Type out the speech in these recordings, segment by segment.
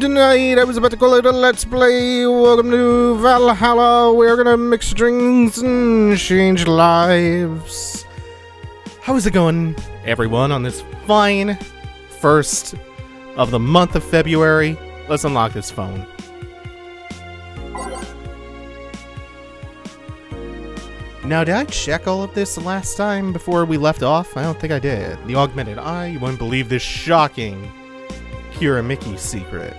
tonight. I was about to call it a Let's Play. Welcome to Valhalla. We're gonna mix drinks and change lives. How's it going, everyone, on this fine first of the month of February? Let's unlock this phone. Now, did I check all of this last time before we left off? I don't think I did. The augmented eye. You wouldn't believe this shocking Mickey secret.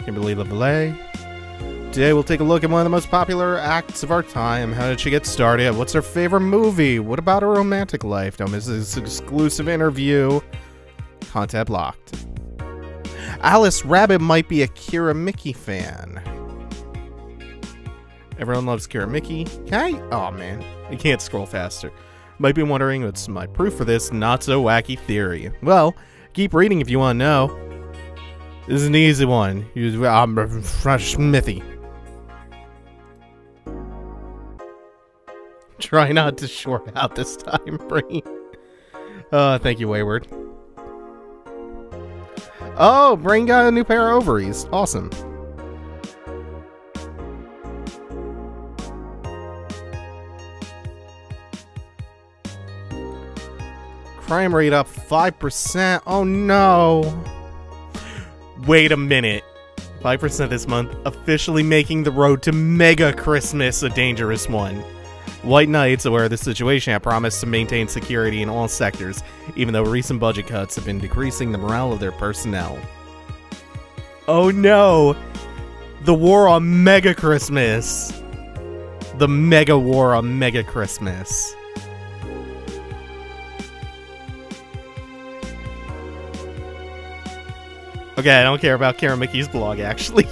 Can't believe the belay. Today we'll take a look at one of the most popular acts of our time. How did she get started? What's her favorite movie? What about her romantic life? Don't miss this exclusive interview. Content blocked. Alice Rabbit might be a Kira Mickey fan. Everyone loves Kira Mickey. Can I? Oh man, I can't scroll faster. Might be wondering what's my proof for this not so wacky theory. Well, keep reading if you want to know. This is an easy one. I'm fresh smithy. Try not to short out this time, Brynne. Thank you, Wayward. Oh, Brynne got a new pair of ovaries. Awesome. Crime rate up 5%. Oh no. Wait a minute. 5% this month, officially making the road to Mega Christmas a dangerous one. White Knights, aware of the situation, have promised to maintain security in all sectors, even though recent budget cuts have been decreasing the morale of their personnel. Oh no! The war on Mega Christmas! The Mega War on Mega Christmas. Okay, I don't care about Kira Mickey's blog, actually.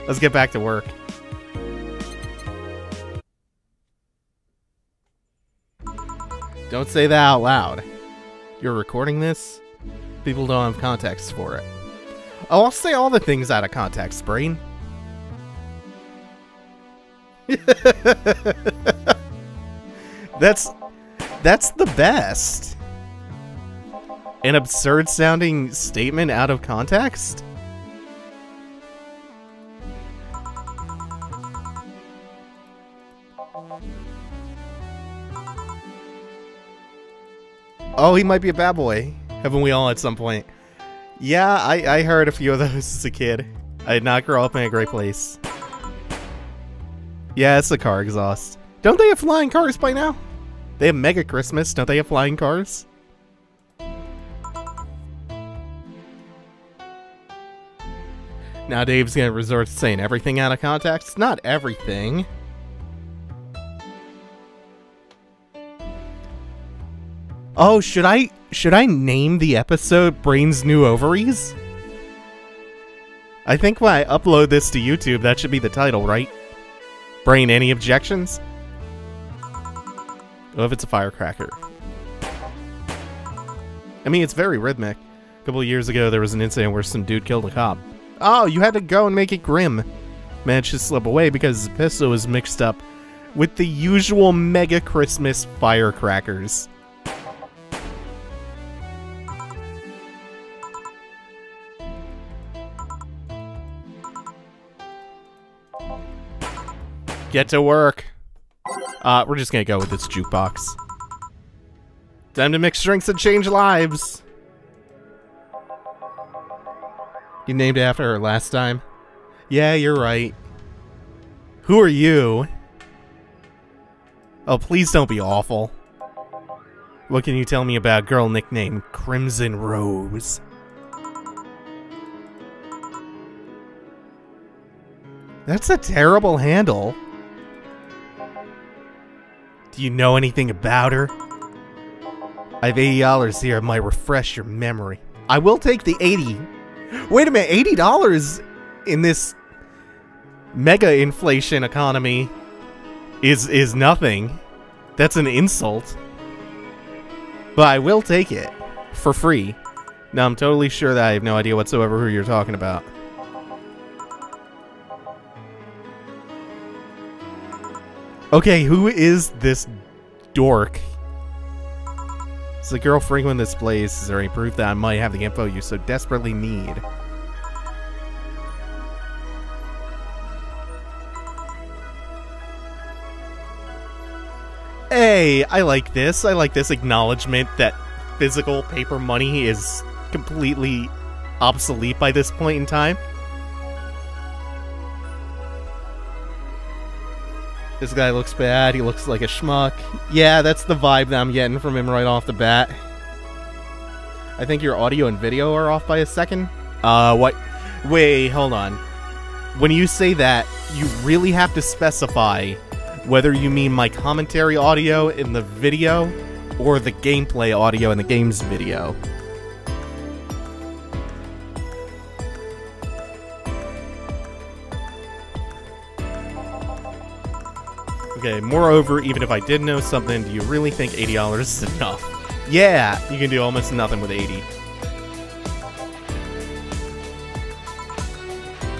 Let's get back to work. Don't say that out loud. You're recording this? People don't have context for it. Oh, I'll say all the things out of context, Brynne. That's the best. An absurd sounding statement out of context? Oh, he might be a bad boy. Haven't we all at some point? Yeah, I heard a few of those as a kid. I did not grow up in a great place. Yeah, it's the car exhaust. Don't they have flying cars by now? They have Mega Christmas. Don't they have flying cars? Now Dave's gonna resort to saying everything out of context. Not everything. Oh, should I name the episode Brynne's New Ovaries? I think when I upload this to YouTube, that should be the title, right? Brynne, any objections? What if it's a firecracker? I mean, it's very rhythmic. A couple of years ago, there was an incident where some dude killed a cop. Oh, you had to go and make it grim. Managed to slip away because his pistol was mixed up with the usual Mega Christmas firecrackers. Get to work. We're just gonna go with this jukebox. Time to mix drinks and change lives. You named it after her last time? Yeah, you're right. Who are you? Oh, please don't be awful. What can you tell me about a girl nicknamed Crimson Rose? That's a terrible handle. Do you know anything about her? I have $80 here. It might refresh your memory. I will take the 80. Wait a minute, $80 in this mega inflation economy is nothing. That's an insult. But I will take it for free. Now I'm totally sure that I have no idea whatsoever who you're talking about. Okay, who is this dork? It's a girl frequent this place. Is there any proof that I might have the info you so desperately need? Hey, I like this. I like this acknowledgement that physical paper money is completely obsolete by this point in time. This guy looks bad. He looks like a schmuck. Yeah, that's the vibe that I'm getting from him right off the bat. I think your audio and video are off by a second. What? Wait, hold on. When you say that, you really have to specify whether you mean my commentary audio in the video or the gameplay audio in the game's video. Okay, moreover, even if I did know something, do you really think $80 is enough? Yeah, you can do almost nothing with 80.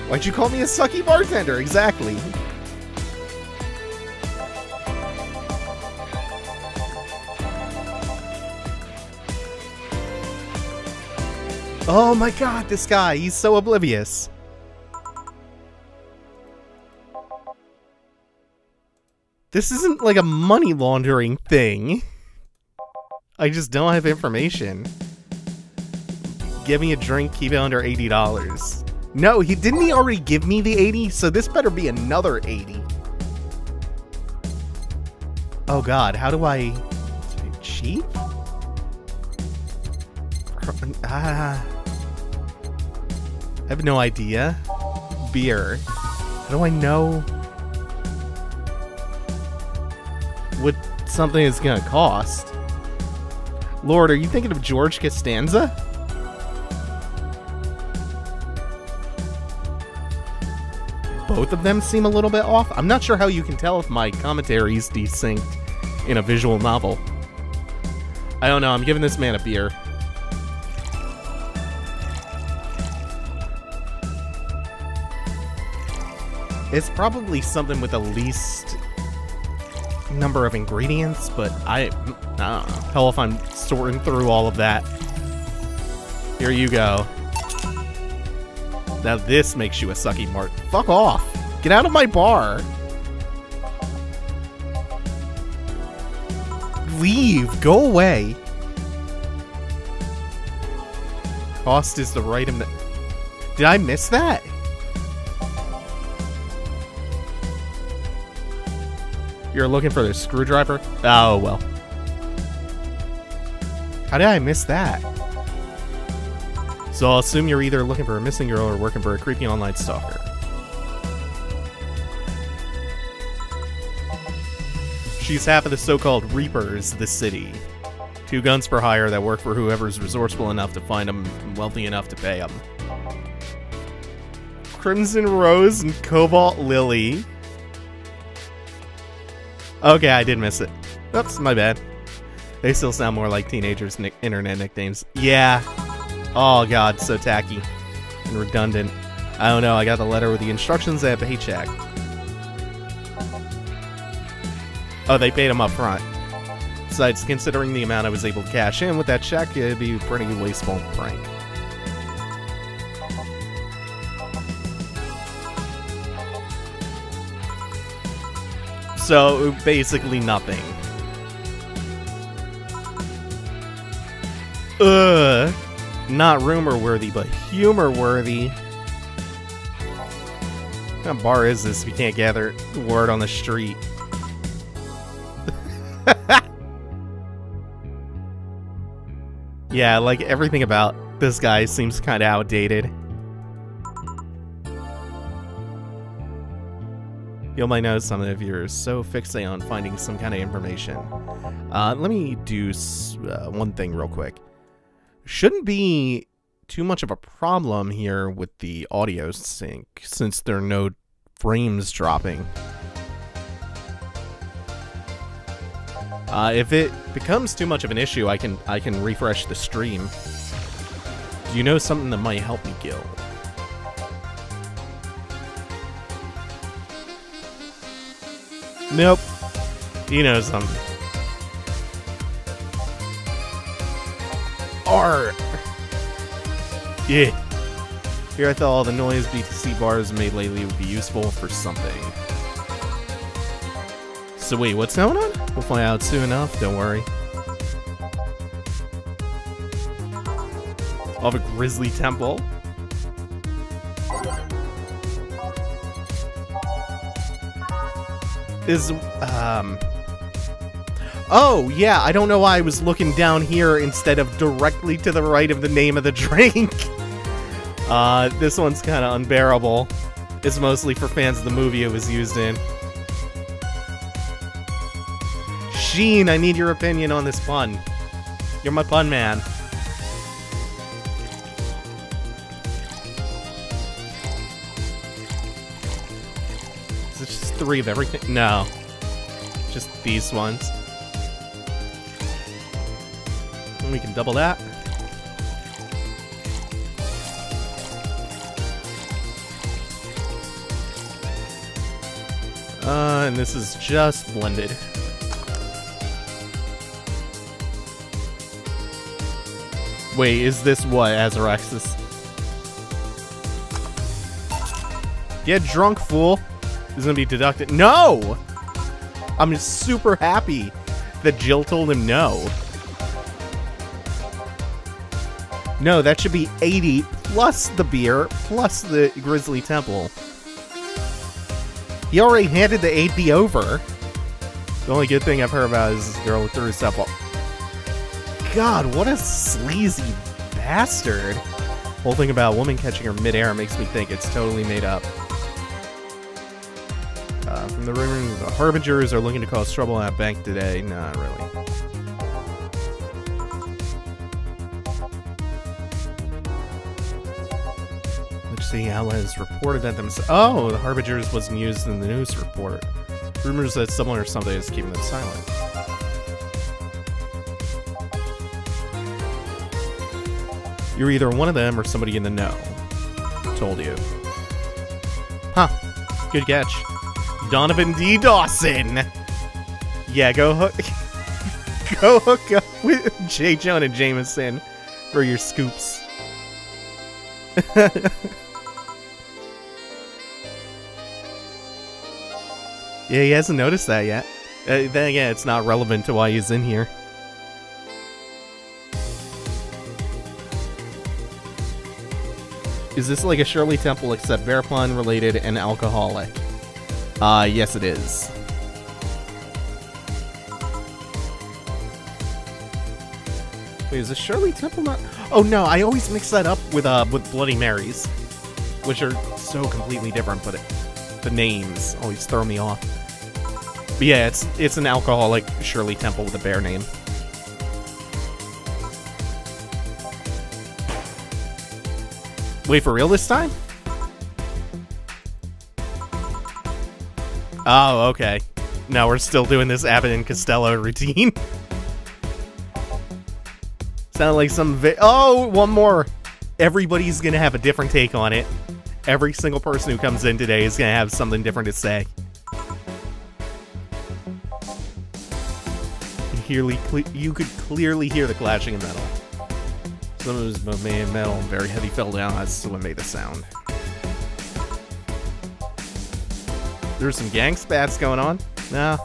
Why'd you call me a sucky bartender? Exactly. Oh my god, this guy, he's so oblivious. This isn't like a money laundering thing. I just don't have information. Give me a drink, keep it under $80. No, didn't he already give me the 80? So this better be another 80. Oh god, how do I... cheap? I have no idea. Beer. How do I know what something is gonna cost? Lord, are you thinking of George Costanza? Both of them seem a little bit off. I'm not sure how you can tell if my commentary is desynced in a visual novel. I don't know, I'm giving this man a beer. It's probably something with the least number of ingredients, but I don't know. Hell if I'm sorting through all of that. Here you go. Now this makes you a sucky mart. Fuck off! Get out of my bar! Leave! Go away! Cost is the right item. Did I miss that? You're looking for the screwdriver? Oh, well. How did I miss that? So I'll assume you're either looking for a missing girl or working for a creepy online stalker. She's half of the so-called Reapers of the city. 2 guns for hire that work for whoever's resourceful enough to find them and wealthy enough to pay them. Crimson Rose and Cobalt Lily. Okay, I did miss it. Oops, my bad. They still sound more like teenagers' internet nicknames. Yeah. Oh god, so tacky and redundant. I don't know, I got the letter with the instructions and a paycheck. Oh, they paid him up front. Besides, considering the amount I was able to cash in with that check, it'd be a pretty wasteful prank. So, basically nothing. Ugh. Not rumor-worthy, but humor-worthy. What kind of bar is this if you can't gather word on the street? Yeah, like, everything about this guy seems kind of outdated. You might notice something if you're so fixated on finding some kind of information. Let me do one thing real quick. Shouldn't be too much of a problem here with the audio sync, since there are no frames dropping. If it becomes too much of an issue, I can refresh the stream. Do you know something that might help me, Gil? Nope. He knows something. Arr! Yeah. Here I thought all the noise BTC bars made lately would be useful for something. So wait, what's going on? We'll find out soon enough, don't worry. Of a grizzly temple. Oh, yeah, I don't know why I was looking down here instead of directly to the right of the name of the drink. This one's kind of unbearable. It's mostly for fans of the movie it was used in. Sheen, I need your opinion on this pun. You're my pun man. Is it just 3 of everything? No. Just these ones. And we can double that. And this is just blended. Wait, is this what, Azaraxis? Get drunk, fool. This is gonna be deducted. No! I'm just super happy that Jill told him no. No, that should be 80 plus the beer plus the Grizzly Temple. He already handed the 80 over. The only good thing I've heard about is this girl who threw herself off. God, what a sleazy bastard. Whole thing about a woman catching her midair makes me think it's totally made up. From the rumors, the Harbingers are looking to cause trouble at bank today. Not really. Let's see, outlets reported that themselves. Oh, the Harbingers wasn't used in the news report. Rumors that someone or something is keeping them silent. You're either one of them or somebody in the know. Told you. Huh. Good catch. Donovan D. Dawson! Yeah, go hook up with J. Jonah Jameson for your scoops. Yeah, he hasn't noticed that yet. Then again, it's not relevant to why he's in here. Is this like a Shirley Temple except Verapon related and alcoholic? Yes it is. Wait, is this Shirley Temple not? Oh no, I always mix that up with Bloody Marys, which are so completely different, but the names always throw me off. But yeah, it's an alcoholic Shirley Temple with a bear name. Wait, for real this time? Oh, okay. No, we're still doing this Abbott and Costello routine. Sounded like some oh, one more. Everybody's gonna have a different take on it. Every single person who comes in today is gonna have something different to say. You could clearly hear the clashing of metal. Some of it was made metal and very heavy fell down. That's what made the sound. There's some gang spats going on. No.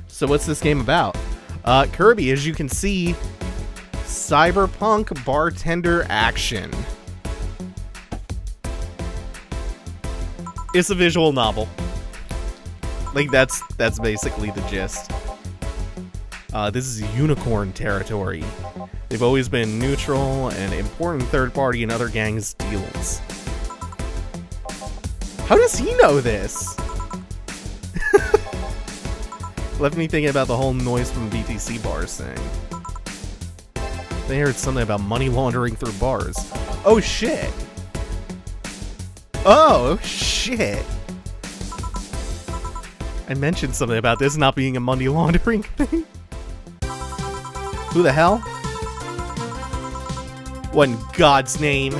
So what's this game about? Kirby, as you can see, cyberpunk bartender action. It's a visual novel. Like, that's basically the gist. This is unicorn territory. They've always been neutral and important third party in other gangs' deals. How does he know this? Left me thinking about the whole noise from BTC bars thing. They heard something about money laundering through bars. Oh shit! Oh shit! I mentioned something about this not being a money laundering thing. Who the hell? What in God's name?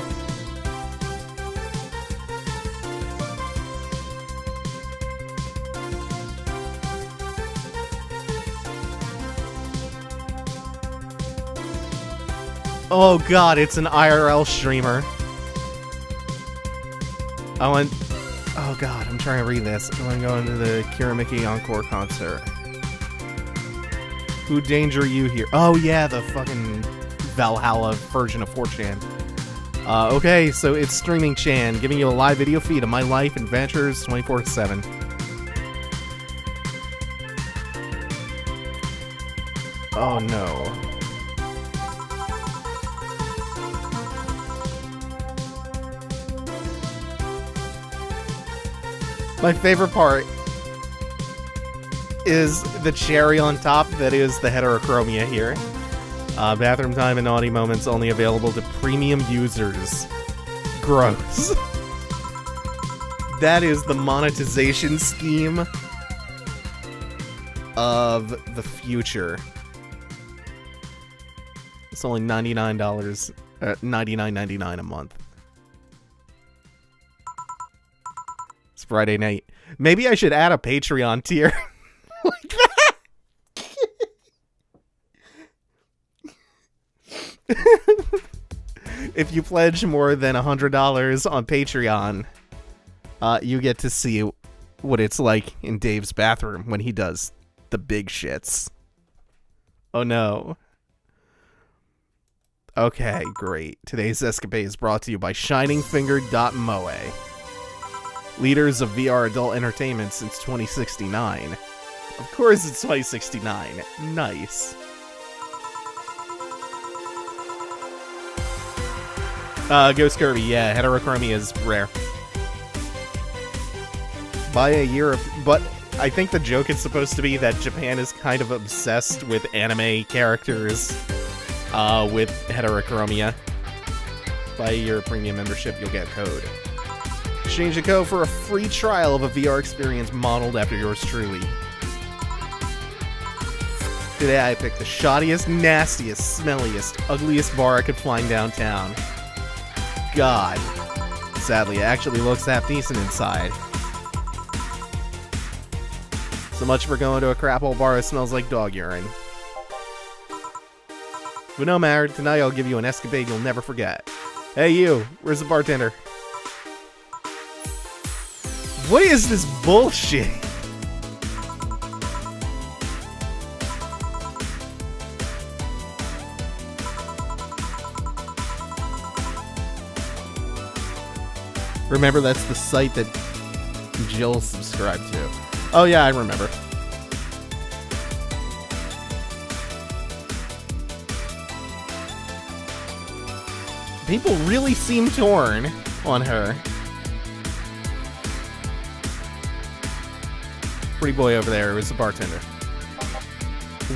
Oh god, it's an IRL streamer. Oh god, I'm trying to read this. I want to go into the Kira Mickey Encore concert. Who danger you here? Oh yeah, the fucking Valhalla version of 4chan. Okay, so it's streaming Chan, giving you a live video feed of my life and adventures 24/7. Oh no. My favorite part is the cherry on top that is the heterochromia here. Bathroom time and naughty moments only available to premium users. Gross. That is the monetization scheme of the future. It's only $99, $99.99 a month. It's Friday night. Maybe I should add a Patreon tier like that. If you pledge more than $100 on Patreon, you get to see what it's like in Dave's bathroom when he does the big shits. Oh no. Okay, great. Today's escapade is brought to you by ShiningFinger.moe. Leaders of VR adult entertainment since 2069. Of course it's 2069. Nice. Ghost Kirby, yeah, heterochromia is rare. By a year of... But I think the joke is supposed to be that Japan is kind of obsessed with anime characters with heterochromia. Buy a year of premium membership, you'll get a code. Exchange a code for a free trial of a VR experience modeled after yours truly. Today I picked the shoddiest, nastiest, smelliest, ugliest bar I could find downtown. God. Sadly, it actually looks half decent inside. So much for going to a crap old bar that smells like dog urine. But no matter, tonight I'll give you an escapade you'll never forget. Hey you, where's the bartender? What is this bullshit? Remember, that's the site that Jill subscribed to. Oh yeah, I remember. People really seem torn on her. Pretty boy over there is the bartender.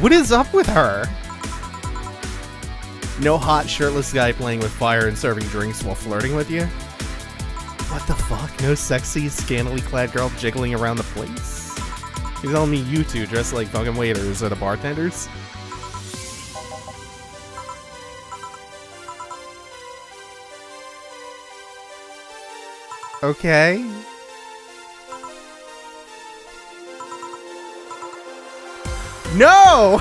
What is up with her? No hot shirtless guy playing with fire and serving drinks while flirting with you? What the fuck? No sexy, scantily clad girl jiggling around the place? You're telling me you two dressed like fucking waiters are the bartenders? Okay. No!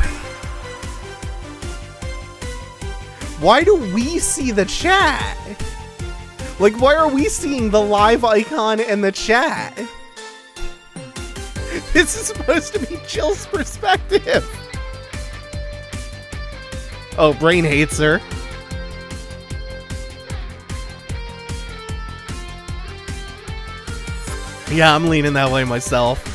Why do we see the chat? Like, why are we seeing the live icon and the chat? This is supposed to be Jill's perspective. Oh, Brain hates her. Yeah, I'm leaning that way myself.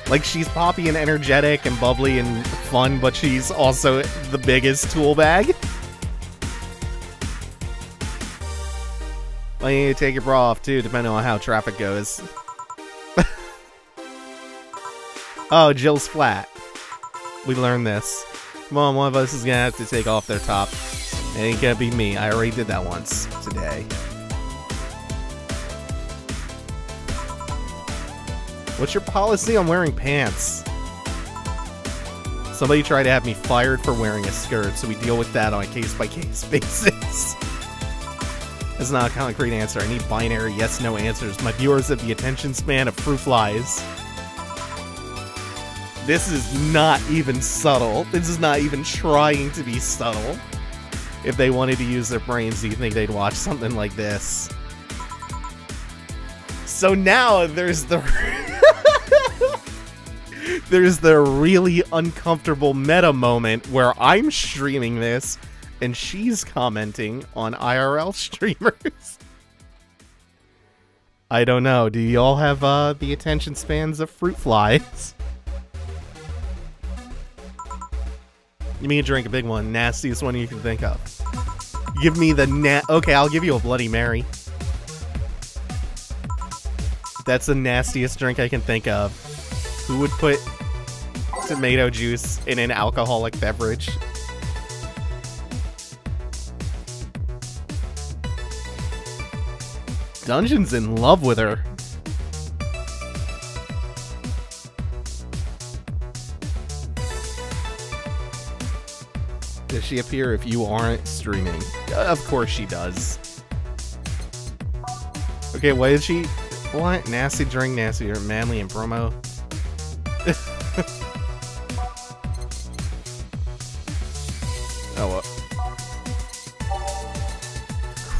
Like, she's poppy and energetic and bubbly and fun, but she's also the biggest tool bag. Well, you need to take your bra off, too, depending on how traffic goes. Oh, Jill's flat. We learned this. Come on, one of us is gonna have to take off their top. It ain't gonna be me. I already did that once today. What's your policy on wearing pants? Somebody tried to have me fired for wearing a skirt, so we deal with that on a case-by-case basis. That's not a concrete answer. I need binary yes-no answers. My viewers have the attention span of fruit flies. This is not even subtle. This is not even trying to be subtle. If they wanted to use their brains, do you think they'd watch something like this? So now there's the there's the really uncomfortable meta moment where I'm streaming this and she's commenting on IRL streamers. I don't know. Do y'all have the attention spans of fruit flies? Give me a drink, a big one. Nastiest one you can think of. Give me the okay, I'll give you a Bloody Mary. That's the nastiest drink I can think of. Who would put tomato juice in an alcoholic beverage? Dungeon's in love with her. Does she appear if you aren't streaming? Of course she does. Okay, what is she? What? Nasty drink, nasty or manly and promo? Oh,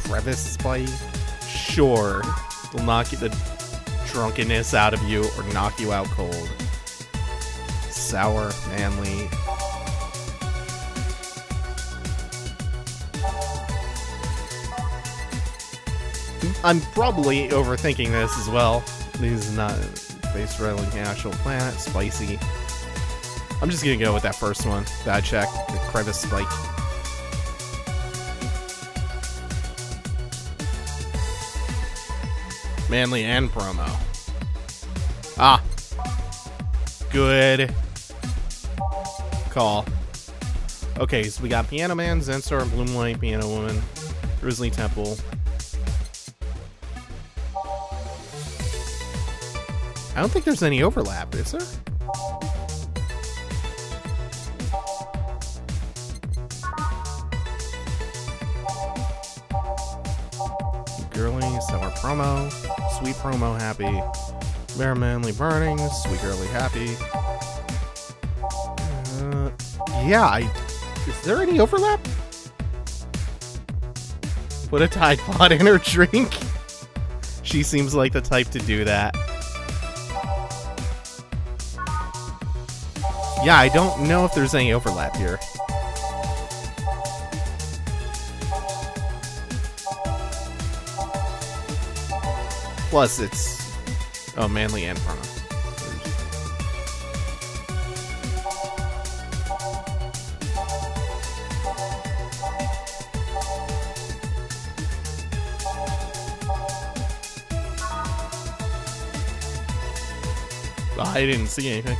crevice spike? Sure. Will knock the drunkenness out of you or knock you out cold. Sour, manly. I'm probably overthinking this as well. This is not base rattling actual planet. Spicy. I'm just gonna go with that first one. Bad check. The crevice spike. Manly and promo. Ah. Good call. Okay, so we got Piano Man, Zenstar, Bloomlight, Piano Woman, Grizzly Temple. I don't think there's any overlap, is there? Girly, Summer Promo, Sweet Promo Happy, Bare Manly Burning, Sweet Girly Happy. Yeah, is there any overlap? Put a Tide Pod in her drink. She seems like the type to do that. Yeah, I don't know if there's any overlap here. Plus, it's... Oh, manly and promo. I didn't see anything.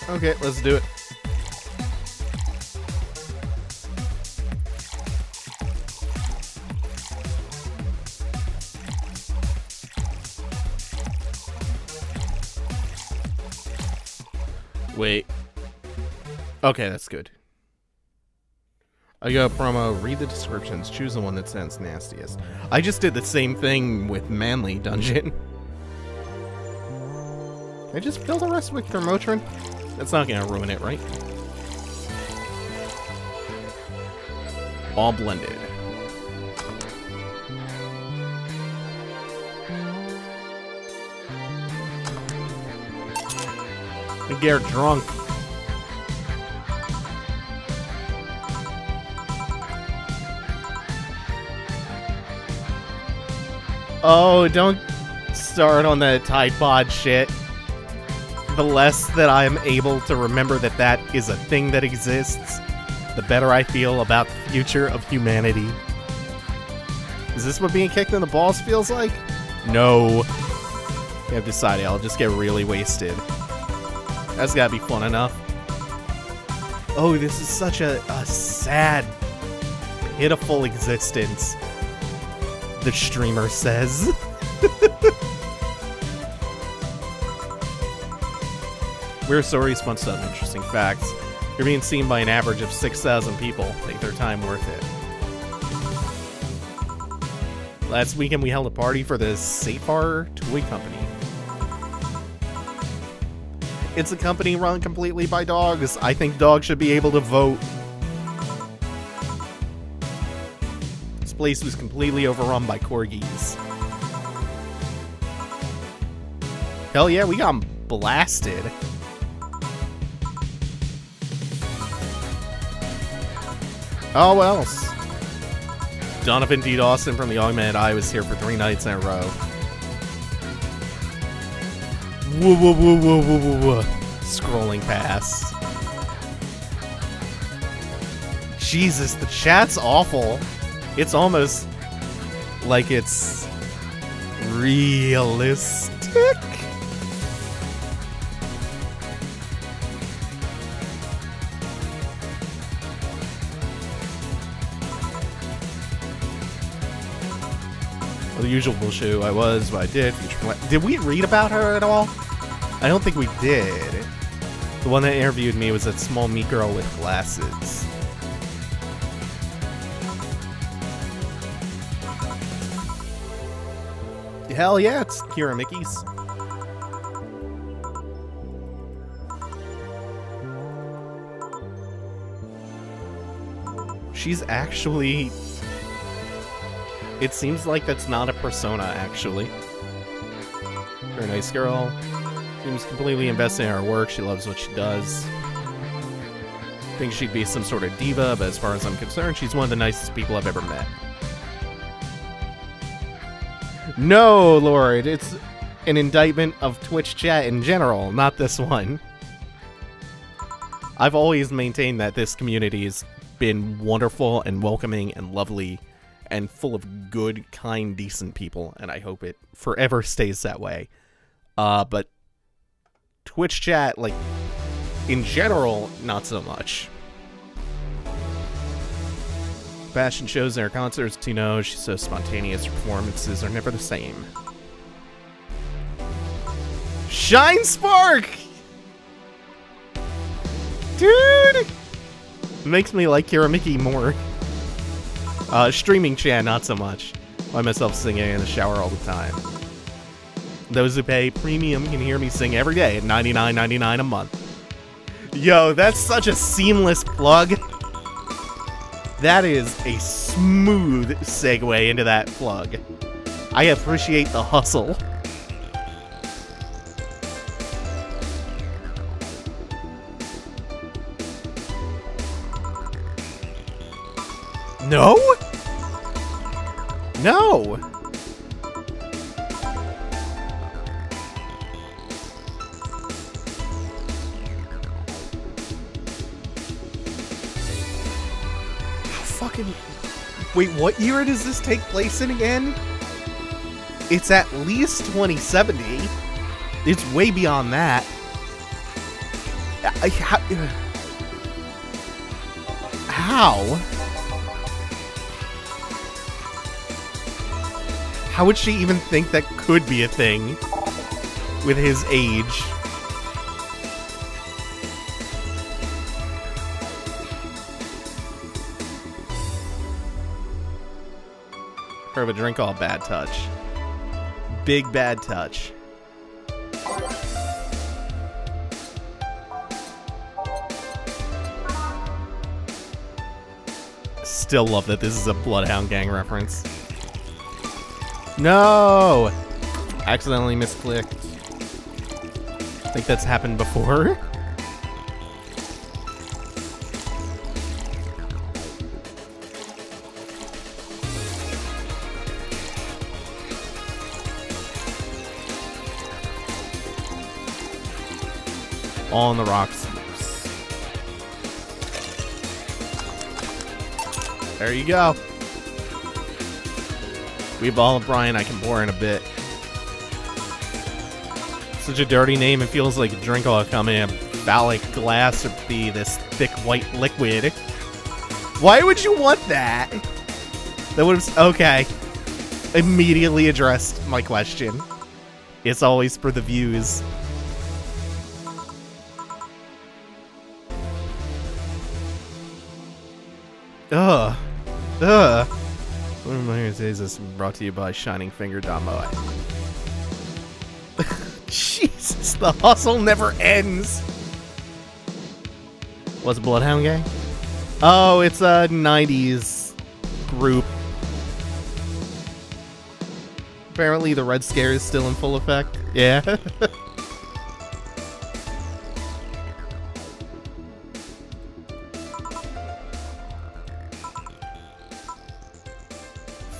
Okay, let's do it. Wait. Okay, that's good. I got a promo, read the descriptions, choose the one that sounds nastiest. I just did the same thing with Manly Dungeon. Can I just fill the rest with Thermotrin? That's not gonna ruin it, right? All blended. And get drunk. Oh, don't start on the Tide Pod shit. The less that I am able to remember that that is a thing that exists, the better I feel about the future of humanity. Is this what being kicked in the balls feels like? No. I've decided I'll just get really wasted. That's gotta be fun enough. Oh, this is such a sad, pitiful existence, the streamer says. Weird stories, fun stuff, interesting facts. You're being seen by an average of 6,000 people. Make their time worth it. Last weekend we held a party for the Safar Toy Company. It's a company run completely by dogs. I think dogs should be able to vote. This place was completely overrun by corgis. Hell yeah, we got blasted. Oh, what else? Donovan D. Dawson from the Augmented Eye was here for 3 nights in a row. Whoa, whoa, whoa, whoa, whoa, whoa, whoa. Scrolling past. Jesus, the chat's awful. It's almost like it's realistic. The usual bullshit. I was, what I did. Did we read about her at all? I don't think we did. The one that interviewed me was that small meat girl with glasses. Hell yeah, it's Kira Mickey's. She's actually... It seems like that's not a persona, actually. Very nice girl. Seems completely invested in her work. She loves what she does. Thinks she'd be some sort of diva, but as far as I'm concerned, she's one of the nicest people I've ever met. No, Lord, it's an indictment of Twitch chat in general, not this one. I've always maintained that this community has been wonderful and welcoming and lovely and full of good, kind, decent people, and I hope it forever stays that way. But Twitch chat, like, in general, not so much. Fashion shows and her concerts, you know, she's so spontaneous, performances are never the same. Shine Spark! Dude! Makes me like Kira Mickey more. Streaming chat, not so much. I myself singing in the shower all the time. Those who pay premium can hear me sing every day at $99.99 a month. Yo, that's such a seamless plug. That is a smooth segue into that plug. I appreciate the hustle. No? No! Fucking... Wait, what year does this take place in again? It's at least 2070. It's way beyond that. How? How would she even think that could be a thing with his age? Heard of a drink all bad touch. Big bad touch. Still love that this is a Bloodhound Gang reference. No! Accidentally misclicked. I think that's happened before. All on the rocks. There you go. We ball of Brian, I can pour in a bit. Such a dirty name, it feels like a drink ought to come in a phallic glass or be this thick white liquid. Why would you want that? That would have... Okay. Immediately addressed my question. It's always for the views. Ugh. Ugh. Here's is brought to you by ShiningFinger.moe. Jesus, the hustle never ends. What's Bloodhound Gang? Oh, it's a 90s group. Apparently the Red Scare is still in full effect. Yeah.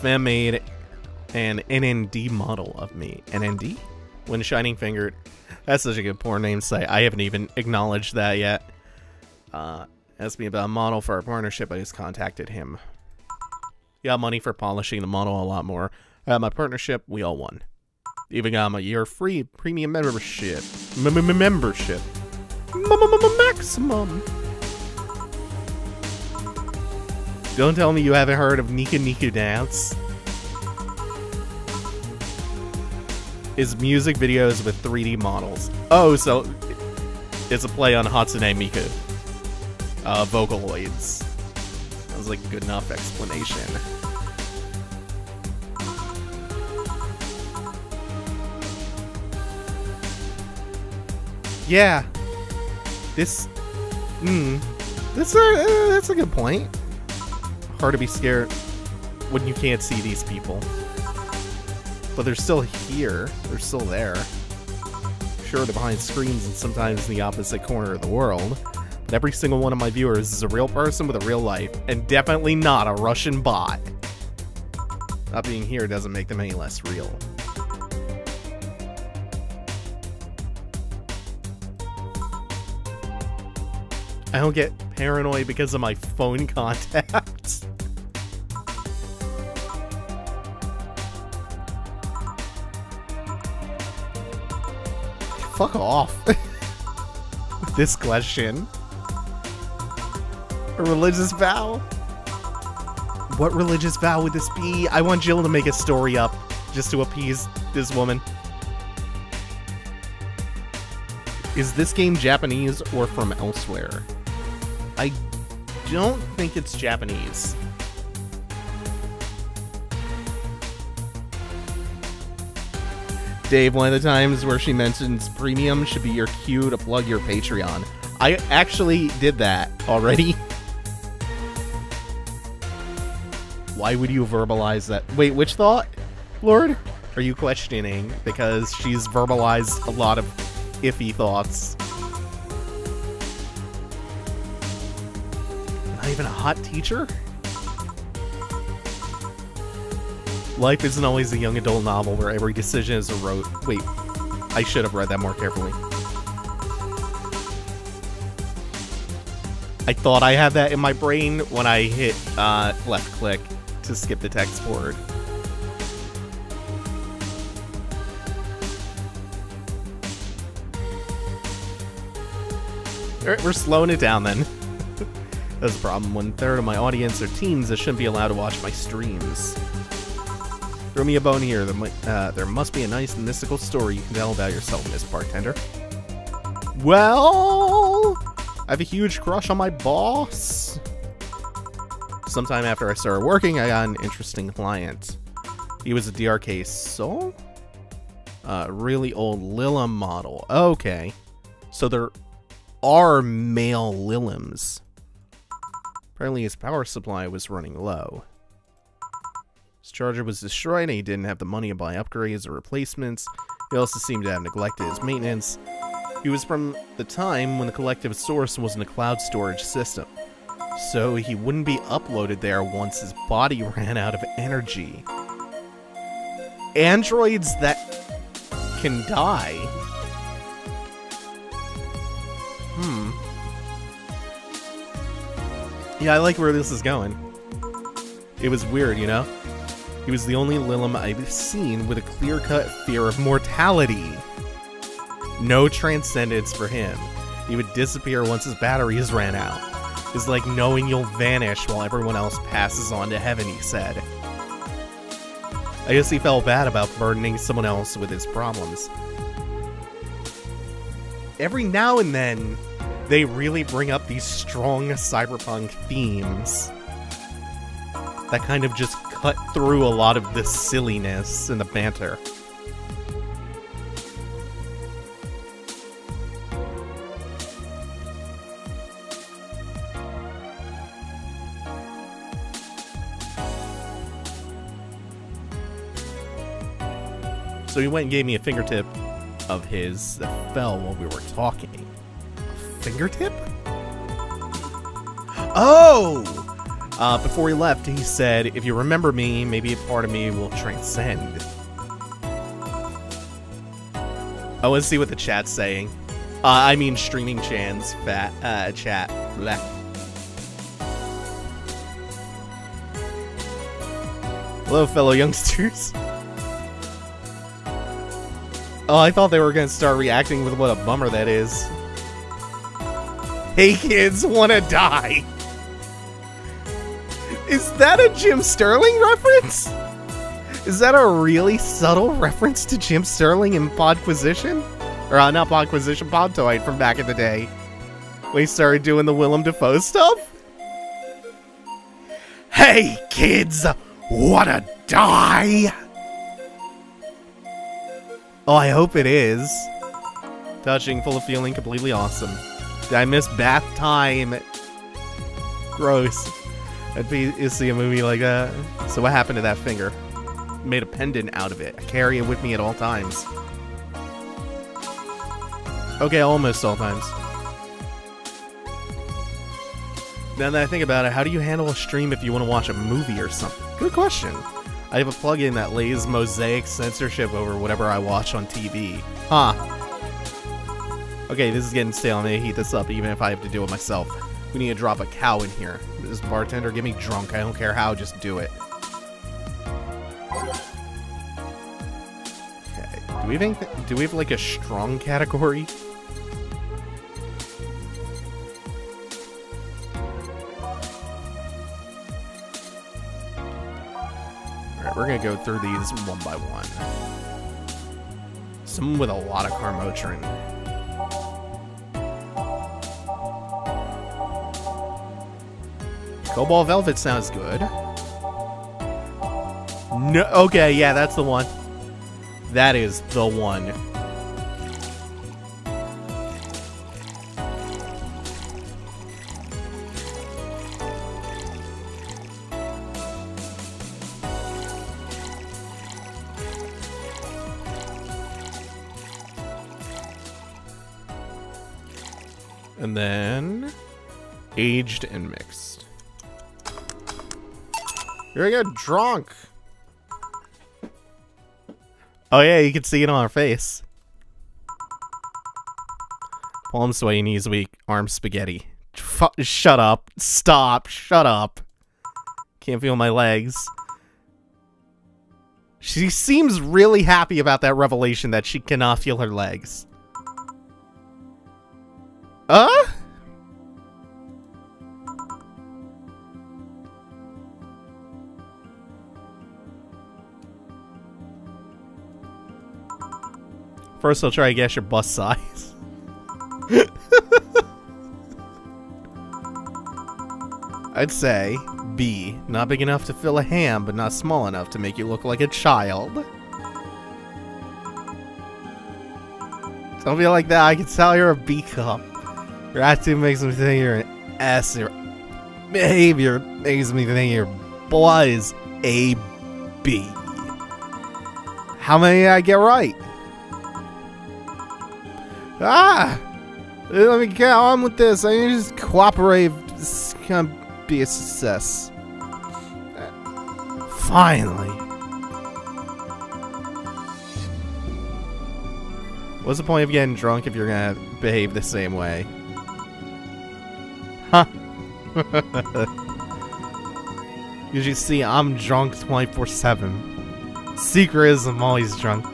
Fem made an NND model of me. NND? When Shining Fingered. That's such a good porn name to say. I haven't even acknowledged that yet. Asked me about a model for our partnership. I just contacted him. He got money for polishing the model a lot more. My partnership, we all won. Even got him a year free premium membership. Membership. Maximum. Don't tell me you haven't heard of Nika Nika Dance. Is music videos with 3D models. Oh, so it's a play on Hatsune Miku. Vocaloids. That was like a good enough explanation. Yeah. That's a good point. Hard to be scared when you can't see these people. But they're still here. They're still there. Sure, they're behind screens and sometimes in the opposite corner of the world. But every single one of my viewers is a real person with a real life. And definitely not a Russian bot. Not being here doesn't make them any less real. I don't get paranoid because of my phone contacts. Fuck off. With this question. A religious vow? What religious vow would this be? I want Jill to make a story up just to appease this woman. Is this game Japanese or from elsewhere? I don't think it's Japanese. Dave, one of the times where she mentions premium should be your cue to plug your Patreon. I actually did that already. Why would you verbalize that? Wait, which thought, Lord? Are you questioning? Because she's verbalized a lot of iffy thoughts. Not even a hot teacher? Life isn't always a young adult novel where every decision is a rote. Wait, I should have read that more carefully. I thought I had that in my brain when I hit left click to skip the text board. Alright, we're slowing it down then. That's a problem. 1/3 of my audience are teens that shouldn't be allowed to watch my streams. Throw me a bone here. There must be a nice mystical story you can tell about yourself, Miss Bartender. Well, I have a huge crush on my boss. Sometime after I started working, I got an interesting client. He was a DRK Soul? Really old Lilim model. Okay. So there are male Lilims. Apparently his power supply was running low. His charger was destroyed and he didn't have the money to buy upgrades or replacements. He also seemed to have neglected his maintenance. He was from the time when the collective source wasn't a cloud storage system. So he wouldn't be uploaded there once his body ran out of energy. Androids that can die? Yeah, I like where this is going. It was weird, you know? He was the only Lilim I've seen with a clear-cut fear of mortality. No transcendence for him. He would disappear once his batteries ran out. It's like knowing you'll vanish while everyone else passes on to heaven, he said. I guess he felt bad about burdening someone else with his problems. Every now and then, they really bring up these strong cyberpunk themes that kind of just cut through a lot of the silliness and the banter. So he went and gave me a fingertip of his that fell while we were talking. A fingertip? Oh! Before he left, he said, if you remember me, maybe a part of me will transcend. I want to see what the chat's saying. I mean streaming Chan's chat. Blech. Hello, fellow youngsters. Oh, I thought they were going to start reacting with what a bummer that is. Hey kids, wanna die? Is that a Jim Sterling reference? Is that a really subtle reference to Jim Sterling in Podquisition? Or not Podquisition, Podtoid from back in the day. When he started doing the Willem Dafoe stuff? Hey kids, wanna die? Oh, I hope it is. Touching, full of feeling, completely awesome. Did I miss bath time? Gross. I'd be to see a movie like that. So what happened to that finger? Made a pendant out of it. I carry it with me at all times. Okay, almost all times. Now that I think about it, how do you handle a stream if you want to watch a movie or something? Good question. I have a plugin that lays mosaic censorship over whatever I watch on TV. Huh. Okay, this is getting stale. I'm gonna heat this up even if I have to do it myself. We need to drop a cow in here. This bartender, get me drunk. I don't care how, just do it. Okay. Do we have like a strong category? Alright, we're gonna go through these one by one. Some with a lot of Carmotrin. Cobalt Velvet sounds good. No, okay, yeah, that's the one. That is the one. And then aged and mixed. Here we go, drunk. Oh yeah, you can see it on our face. Palms sweaty, knees weak, arms spaghetti. Shut up. Stop. Shut up. Can't feel my legs. She seems really happy about that revelation that she cannot feel her legs. First, I'll try to guess your bust size. I'd say B. Not big enough to fill a ham, but not small enough to make you look like a child. Don't feel like that. I can tell you're a B cup. Your attitude makes me think you're an S. Your behavior makes me think your blood is a B. How many did I get right? Ah! Let me get on with this. I need to just cooperate. This can't be a success. Finally. What's the point of getting drunk if you're gonna behave the same way? Huh. As you see, I'm drunk 24/7. Secret is I'm always drunk.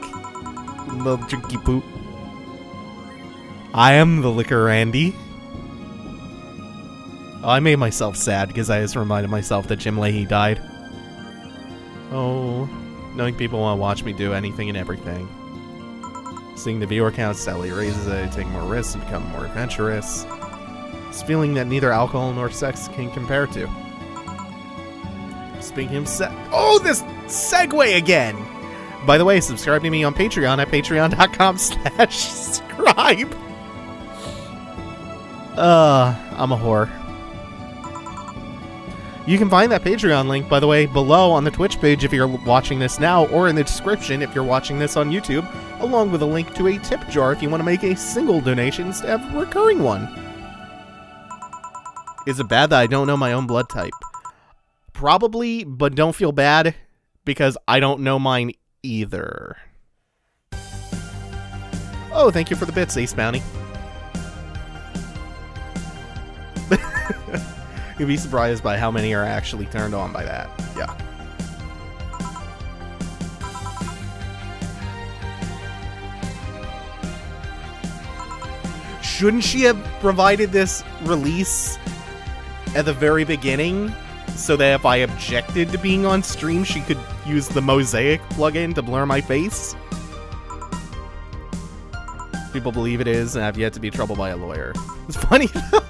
Little drinky poop. I am the liquor Randy. Oh, I made myself sad because I just reminded myself that Jim Leahy died. Oh, knowing people want to watch me do anything and everything. Seeing the viewer count steadily raises it, I take more risks and become more adventurous. It's a feeling that neither alcohol nor sex can compare to. Speaking of this segue again! By the way, subscribe to me on Patreon at patreon.com/subscribe. I'm a whore. You can find that Patreon link, by the way, below on the Twitch page if you're watching this now, or in the description if you're watching this on YouTube, along with a link to a tip jar if you want to make a single donation instead of a recurring one. Is it bad that I don't know my own blood type? Probably, but don't feel bad, because I don't know mine either. Oh, thank you for the bits, Ace Bounty. You'd be surprised by how many are actually turned on by that. Yeah. Shouldn't she have provided this release at the very beginning so that if I objected to being on stream, she could use the Mosaic plugin to blur my face? People believe it is, and have yet to be troubled by a lawyer. It's funny though.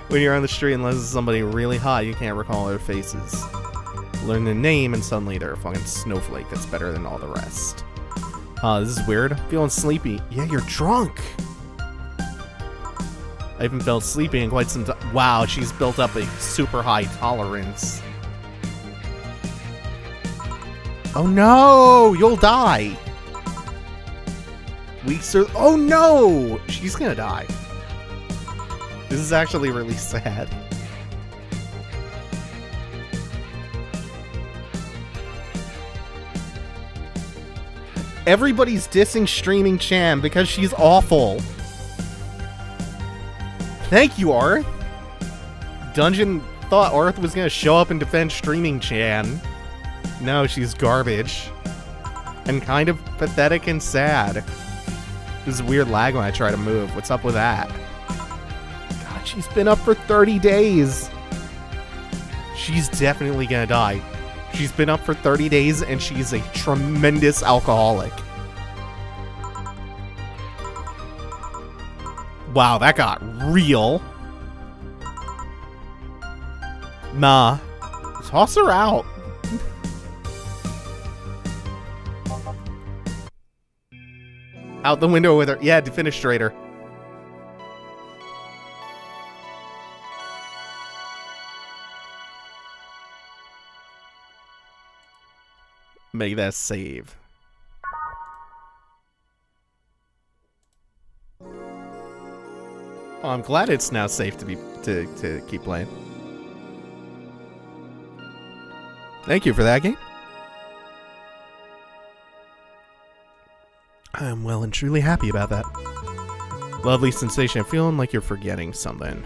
When you're on the street, unless it's somebody really hot, you can't recall their faces. Learn their name, and suddenly they're a fucking snowflake that's better than all the rest. This is weird. I'm feeling sleepy. Yeah, you're drunk! I haven't felt sleepy in quite some time. Wow, she's built up a super high tolerance. Oh no! You'll die! Oh no! She's gonna die. This is actually really sad. Everybody's dissing Streaming Chan because she's awful. Thank you, Arth. Dungeon thought Arth was gonna show up and defend Streaming Chan. No, she's garbage. And kind of pathetic and sad. There's weird lag when I try to move. What's up with that? She's been up for 30 days. She's definitely gonna die. She's been up for 30 days and she's a tremendous alcoholic. Wow, that got real. Nah. Toss her out. Out the window with her. Yeah, Defenestrator. Make that save. Oh, I'm glad it's now safe to keep playing. Thank you for that game. I am well and truly happy about that. Lovely sensation. I'm feeling like you're forgetting something.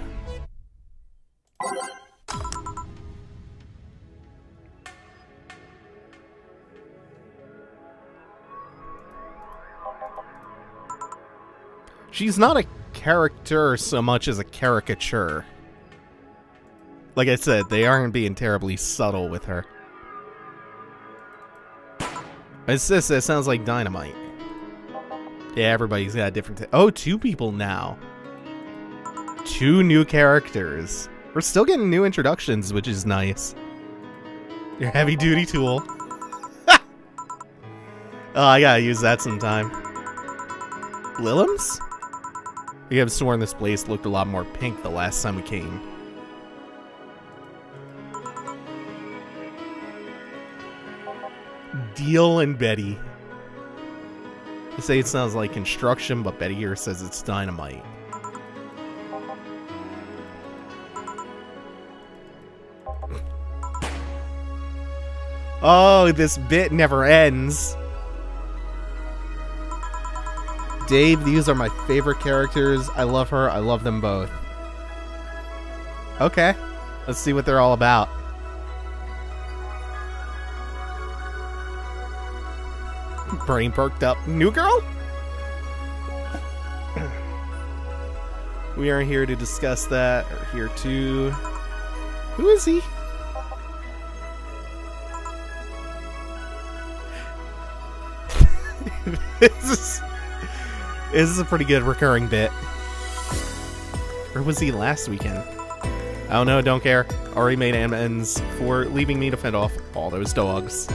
She's not a character so much as a caricature. Like I said, they aren't being terribly subtle with her. It's this, that sounds like dynamite. Yeah, everybody's got a different... Oh, 2 people now. 2 new characters. We're still getting new introductions, which is nice. Your heavy-duty tool. Oh, I gotta use that sometime. Lilims? We have sworn this place looked a lot more pink the last time we came. Deal and Betty. They say it sounds like construction, but Betty here says it's dynamite. Oh, this bit never ends. Dave, these are my favorite characters. I love her. I love them both. Okay. Let's see what they're all about. Brain perked up. New girl? We aren't here to discuss that. Or here to... Who is he? This is a pretty good recurring bit. Or was he last weekend? I don't know, don't care. Already made amends for leaving me to fend off. all those dogs.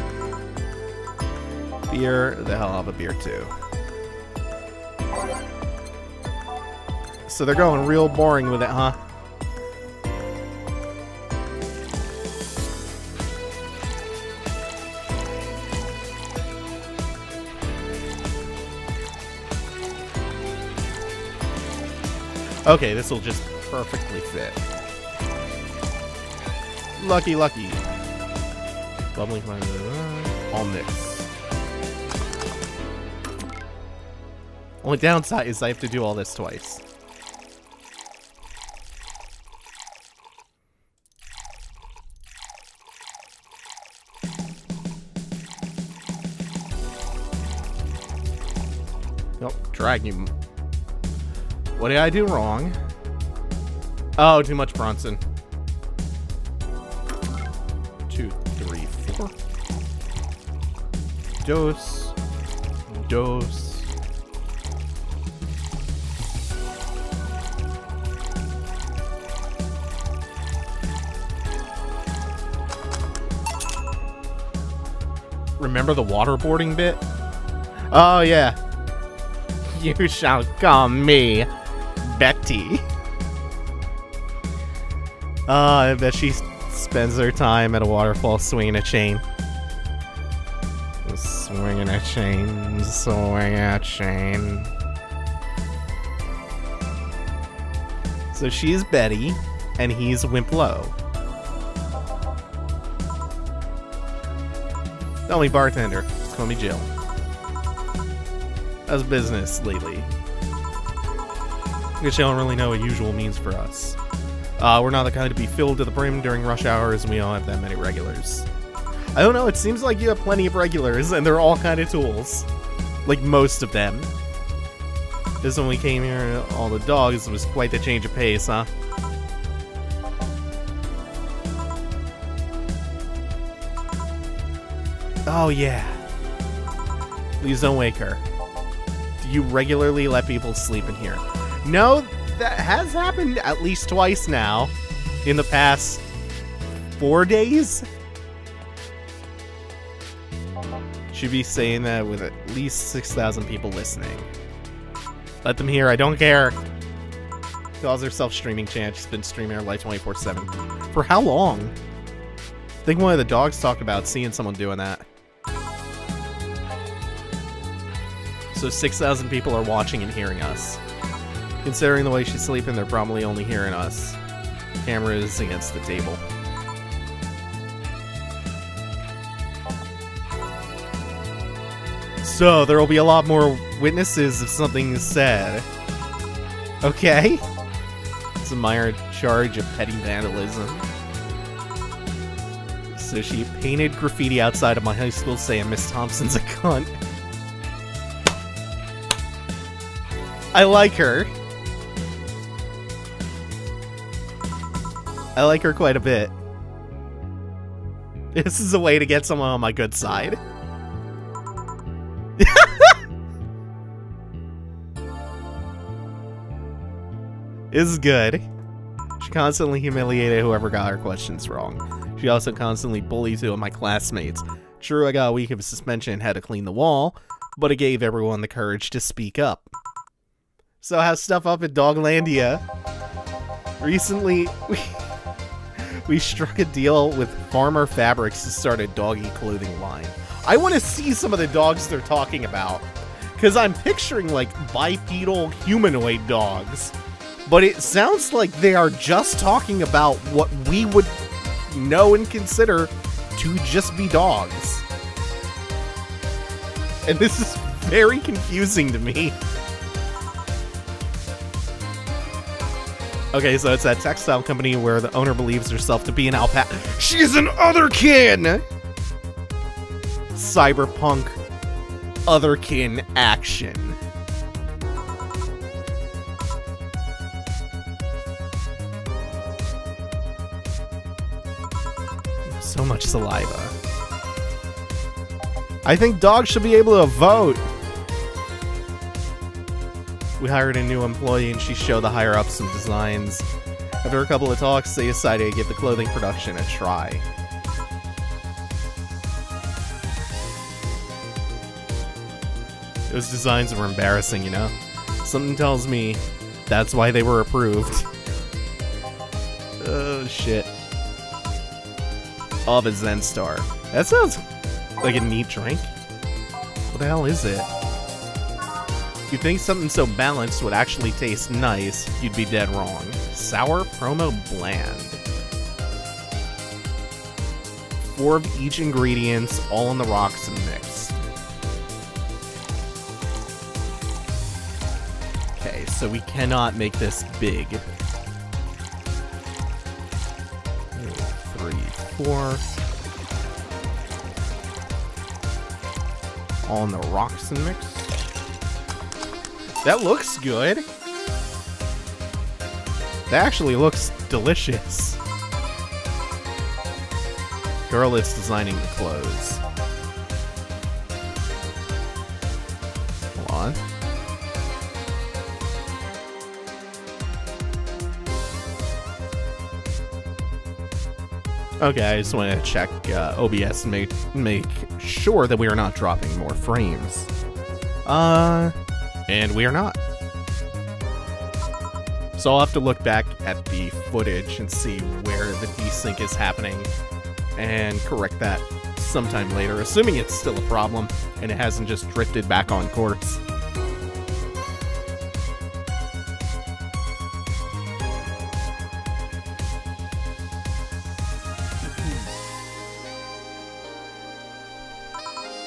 Beer, the hell of a beer too. So they're going real boring with it, huh? Okay, this will just perfectly fit. Lucky, lucky. Bubbling all mix. Only downside is I have to do all this twice. Nope, drag you. What did I do wrong? Oh, too much Bronson. 2, 3, 4. Dose. Dose. Remember the waterboarding bit? Oh, yeah. You shall call me Betty. I bet she spends her time at a waterfall swinging a chain. Swinging a chain, swinging a chain. So she's Betty, and he's Wimplo. Tell me, bartender. Just call me Jill. How's business lately? I guess you don't really know what usual means for us. We're not the kind to be filled to the brim during rush hours, and we don't have that many regulars. I don't know, it seems like you have plenty of regulars, and they're all kind of tools. Like, most of them. This when we came here, all the dogs, was quite the change of pace, huh? Oh, yeah. Please don't wake her. Do you regularly let people sleep in here? No, that has happened at least twice now. In the past 4 days? Should be saying that with at least 6,000 people listening. Let them hear, I don't care. Calls herself streaming chant. She's been streaming her life 24/7. For how long? I think one of the dogs talked about seeing someone doing that. So 6,000 people are watching and hearing us. Considering the way she's sleeping, they're probably only hearing us. Camera is against the table. So, there will be a lot more witnesses if something is said. Okay. It's a minor charge of petty vandalism. So she painted graffiti outside of my high school saying Miss Thompson's a cunt. I like her. I like her quite a bit. This is a way to get someone on my good side. This is good. She constantly humiliated whoever got her questions wrong. She also constantly bullied two of my classmates. True, I got a week of suspension and had to clean the wall, but it gave everyone the courage to speak up. So how's stuff up at Doglandia? Recently, we struck a deal with Farmer Fabrics to start a doggy clothing line. I want to see some of the dogs they're talking about, because I'm picturing, like, bipedal humanoid dogs. But it sounds like they are just talking about what we would know and consider to just be dogs. And this is very confusing to me. Okay, so it's that textile company where the owner believes herself to be an alpaca. She's an otherkin! Cyberpunk otherkin action. So much saliva. I think dogs should be able to vote. We hired a new employee and she showed the higher ups some designs. After a couple of talks, they decided to give the clothing production a try. Those designs were embarrassing, you know? Something tells me that's why they were approved. Oh, shit. Oh, the Zen Star. That sounds like a neat drink. What the hell is it? You'd think something so balanced would actually taste nice, you'd be dead wrong. Sour Promo Bland. 4 of each ingredients, all on the rocks and mixed. Okay, so we cannot make this big. 3, 4. All on the rocks and mixed. That looks good. That actually looks delicious. Girl that's designing the clothes. Hold on. Okay, I just want to check OBS and make sure that we are not dropping more frames. And we are not. So I'll have to look back at the footage and see where the desync is happening and correct that sometime later, assuming it's still a problem and it hasn't just drifted back on course.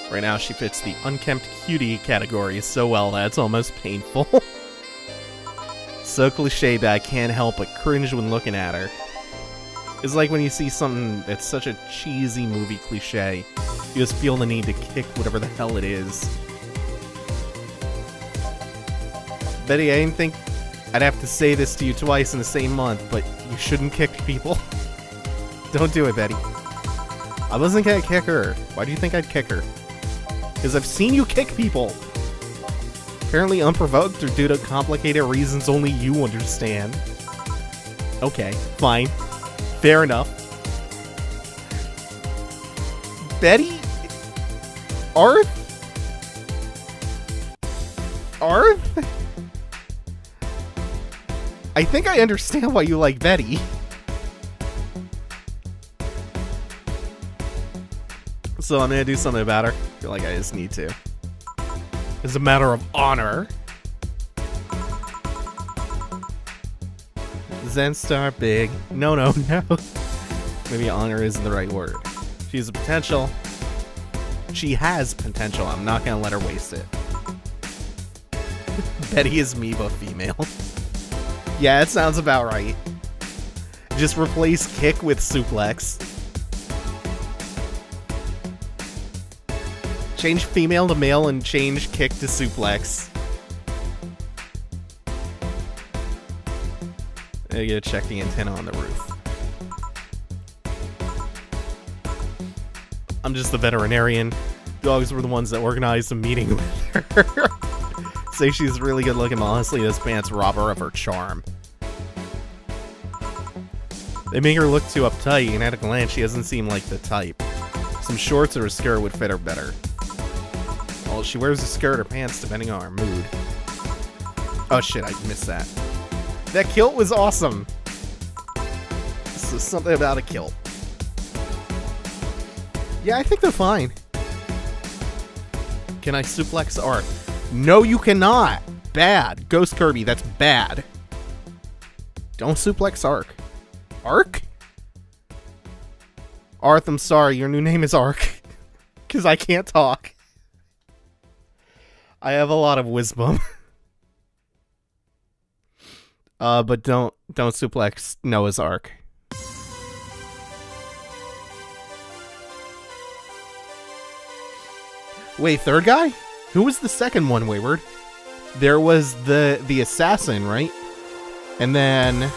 Right now, she fits the unkempt cutie category so well that it's almost painful. So cliche that I can't help but cringe when looking at her. It's like when you see something that's such a cheesy movie cliche, you just feel the need to kick whatever the hell it is. Betty, I didn't think I'd have to say this to you twice in the same month, but you shouldn't kick people. Don't do it, Betty. I wasn't gonna kick her. Why do you think I'd kick her? Because I've seen you kick people. Apparently unprovoked or due to complicated reasons only you understand. Okay, fine. Fair enough. Betty? Arth? Arth? I think I understand why you like Betty. So I'm gonna do something about her. I feel like I just need to. It's a matter of honor. Zen Star big. No. Maybe honor isn't the right word. She has a potential. She has potential. I'm not gonna let her waste it. Betty is me, but female. Yeah, it sounds about right. Just replace kick with suplex. Change female to male and change kick to suplex. I gotta check the antenna on the roof. I'm just the veterinarian. Dogs were the ones that organized a meeting with her. Say she's really good looking, but honestly, those pants rob her of her charm. They make her look too uptight, and at a glance, she doesn't seem like the type. Some shorts or a skirt would fit her better. Well, she wears a skirt or pants depending on her mood. Oh shit, I missed that. That kilt was awesome! This is something about a kilt. Yeah, I think they're fine. Can I suplex Ark? No, you cannot! Bad. Ghost Kirby, that's bad. Don't suplex Ark. Ark? Arth, I'm sorry, your new name is Ark. Because I can't talk. I have a lot of wisdom. But don't suplex Noah's Ark. Wait, third guy? Who was the second one, Wayward? There was the assassin, right? And then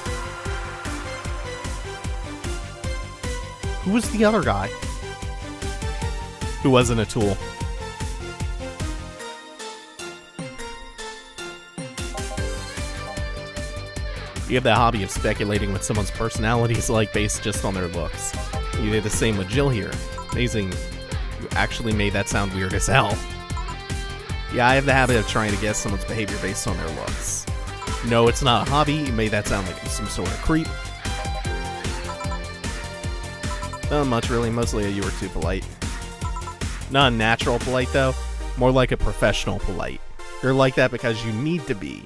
who was the other guy? Who wasn't a tool? You have that hobby of speculating what someone's personality is like based just on their looks. You did the same with Jill here. Amazing. You actually made that sound weird as hell. Yeah, I have the habit of trying to guess someone's behavior based on their looks. No, it's not a hobby. You made that sound like some sort of creep. Not much, really. Mostly you were too polite. Not a natural polite, though. More like a professional polite. You're like that because you need to be.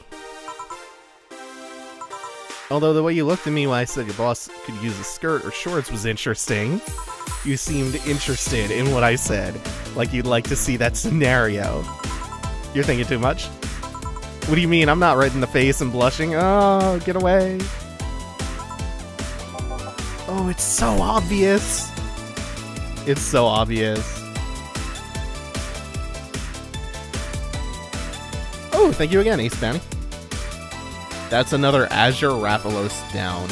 Although the way you looked at me when I said your boss could use a skirt or shorts was interesting. You seemed interested in what I said. Like you'd like to see that scenario. You're thinking too much? What do you mean? I'm not red in the face and blushing. Oh, get away. Oh, it's so obvious. It's so obvious. Oh, thank you again, Ace Bounty. That's another Azure Rathalos down.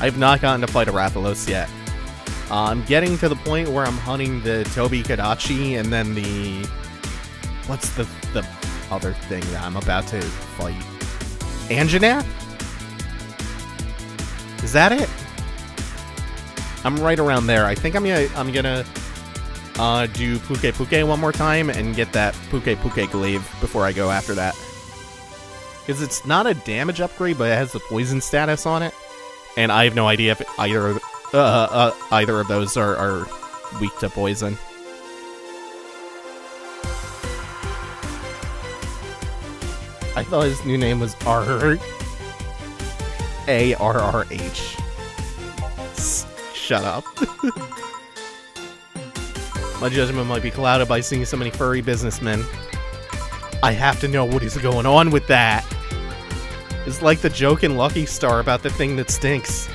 I've not gotten to fight a Rathalos yet. I'm getting to the point where I'm hunting the Toby Kadachi and then the... What's the other thing that I'm about to fight? Anjanath? Is that it? I'm right around there. I think I'm gonna do Puke Puke one more time and get that Puke Puke glaive before I go after that. Because it's not a damage upgrade, but it has the poison status on it. And I have no idea if either of those are weak to poison. I thought his new name was A-R-R-H. Shut up. My judgment might be clouded by seeing so many furry businessmen. I have to know what is going on with that. It's like the joke in Lucky Star about the thing that stinks.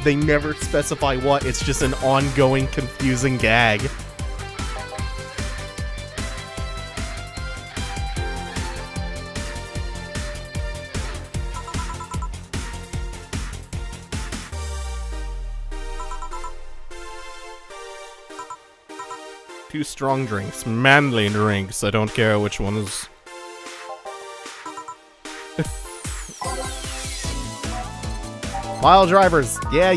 They never specify what, it's just an ongoing confusing gag. Two strong drinks, manly drinks, I don't care which one is... Wild drivers, yeah.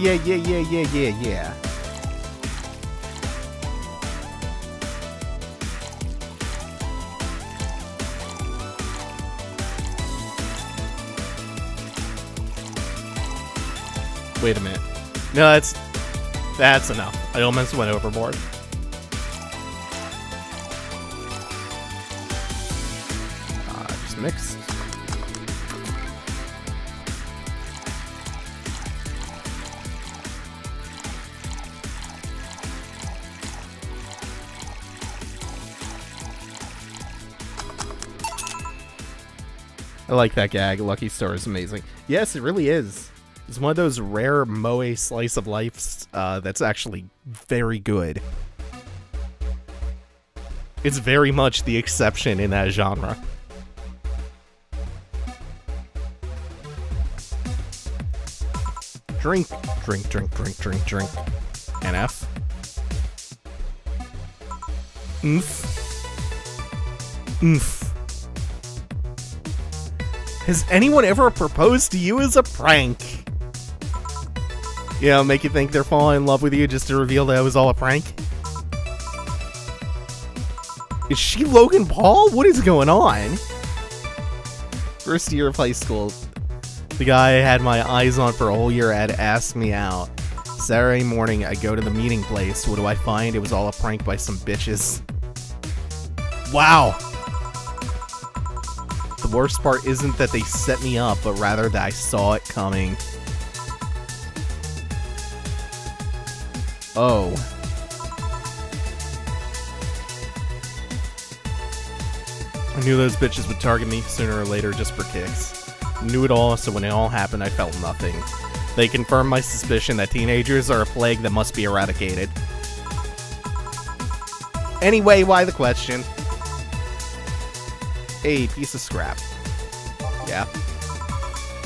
Wait a minute. No, that's enough. I almost went overboard. Just mixed. I like that gag. Lucky Star is amazing. Yes, it really is. It's one of those rare moe slice of life that's actually very good. It's very much the exception in that genre. Drink. NF. Oomph. Has anyone ever proposed to you as a prank? Yeah, make you think they're falling in love with you just to reveal that it was all a prank? Is she Logan Paul? What is going on? First year of high school, the guy I had my eyes on for a whole year had asked me out. Saturday morning, I go to the meeting place. What do I find? It was all a prank by some bitches. Wow! The worst part isn't that they set me up, but rather that I saw it coming. Oh. I knew those bitches would target me sooner or later just for kicks. Knew it all, so when it all happened, I felt nothing. They confirmed my suspicion that teenagers are a plague that must be eradicated. Anyway, why the question? A piece of scrap. Yeah.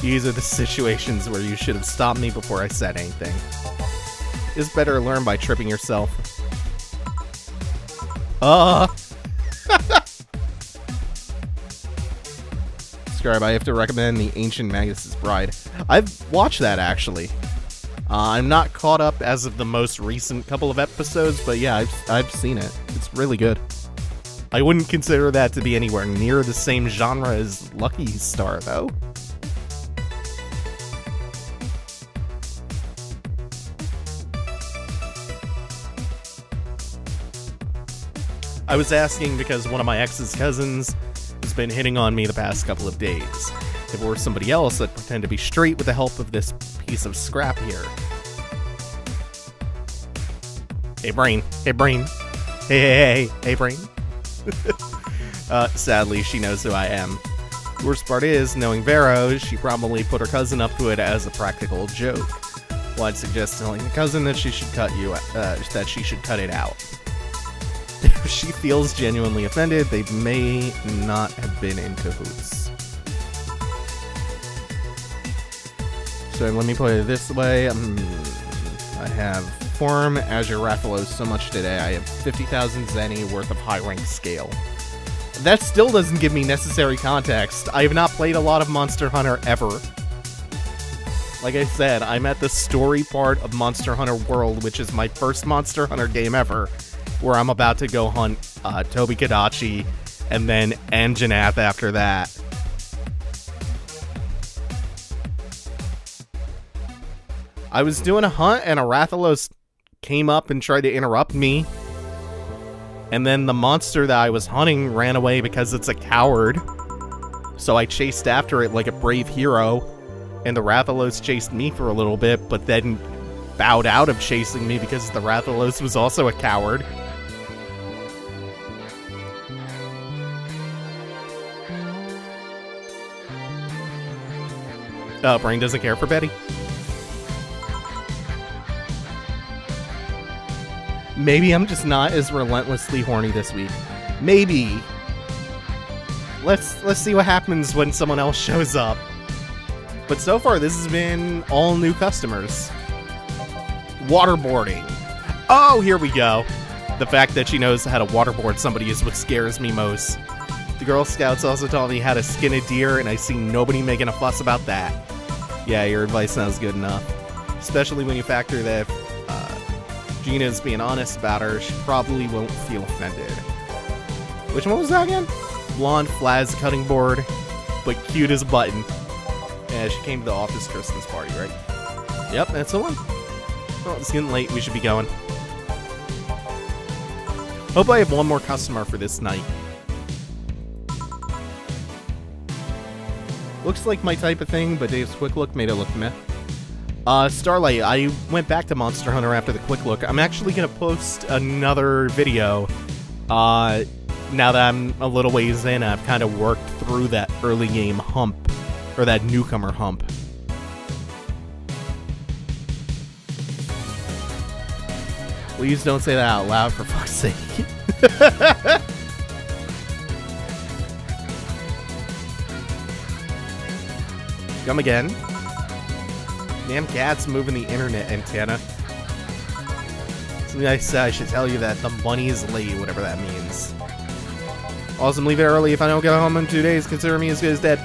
These are the situations where you should have stopped me before I said anything. It's better to learn by tripping yourself. Scribe, I have to recommend The Ancient Magus' Bride. I've watched that, actually. I'm not caught up as of the most recent couple of episodes, but yeah, I've seen it. It's really good. I wouldn't consider that to be anywhere near the same genre as Lucky Star, though. I was asking because one of my ex's cousins has been hitting on me the past couple of days. If it were somebody else, I'd pretend to be straight with the help of this piece of scrap here. Hey, Brain. Hey, Brain. Hey, Brain. Sadly, she knows who I am. Worst part is, knowing Vero, she probably put her cousin up to it as a practical joke. Well, I'd suggest telling the cousin that she should cut it out. If she feels genuinely offended, they may not have been in cahoots. So let me put it this way. I have Form Azure Rathalos so much today. I have 50,000 Zenny worth of high rank scale. That still doesn't give me necessary context. I have not played a lot of Monster Hunter ever. Like I said, I'm at the story part of Monster Hunter World, which is my first Monster Hunter game ever, where I'm about to go hunt Tobi Kadachi and then Anjanath after that. I was doing a hunt and a Rathalos came up and tried to interrupt me. And then the monster that I was hunting ran away because it's a coward. So I chased after it like a brave hero. And the Rathalos chased me for a little bit, but then bowed out of chasing me because the Rathalos was also a coward. Brain doesn't care for Betty. Maybe I'm just not as relentlessly horny this week. Maybe. Let's see what happens when someone else shows up. But so far, this has been all new customers. Waterboarding. Oh, here we go. The fact that she knows how to waterboard somebody is what scares me most. The Girl Scouts also taught me how to skin a deer, and I see nobody making a fuss about that. Yeah, your advice sounds good enough. Especially when you factor that if Gina's being honest about her, she probably won't feel offended. Which one was that again? Blonde Flaz cutting board, but cute as a button. Yeah, she came to the office Christmas party, right? Yep, that's the one. Well, it's getting late, we should be going. Hope I have one more customer for this night. Looks like my type of thing, but Dave's quick look made it look meh. Starlight, I went back to Monster Hunter after the quick look. I'm actually gonna post another video, now that I'm a little ways in. I've kind of worked through that early game hump, or that newcomer hump. Please don't say that out loud, for fuck's sake. Come again. Damn cat's moving the internet antenna. Something I said I should tell you that the money is late, whatever that means. Awesome, leave it early. If I don't get home in 2 days, consider me as good as dead.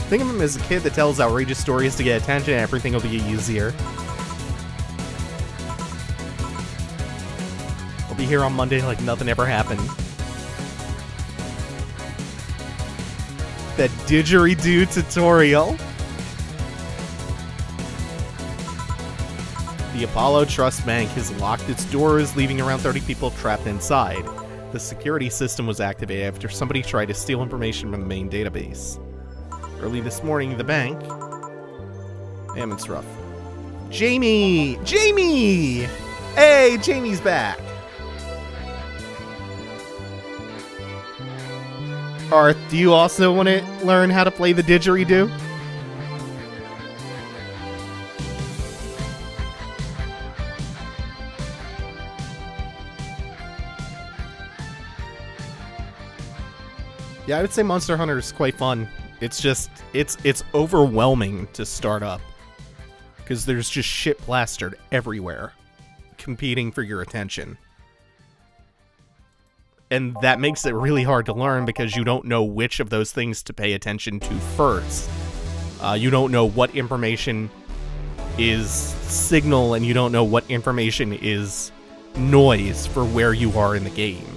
Think of him as a kid that tells outrageous stories to get attention and everything will be easier. I'll be here on Monday like nothing ever happened. That didgeridoo tutorial. The Apollo Trust Bank has locked its doors, leaving around 30 people trapped inside. The security system was activated after somebody tried to steal information from the main database. Early this morning, the bank... Damn, it's rough. Jamie! Jamie! Hey, Jamie's back! Arth, do you also want to learn how to play the didgeridoo? Yeah, I would say Monster Hunter is quite fun. It's just, it's overwhelming to start up. Because there's just shit plastered everywhere, competing for your attention. And that makes it really hard to learn because you don't know which of those things to pay attention to first. You don't know what information is signal and you don't know what information is noise for where you are in the game.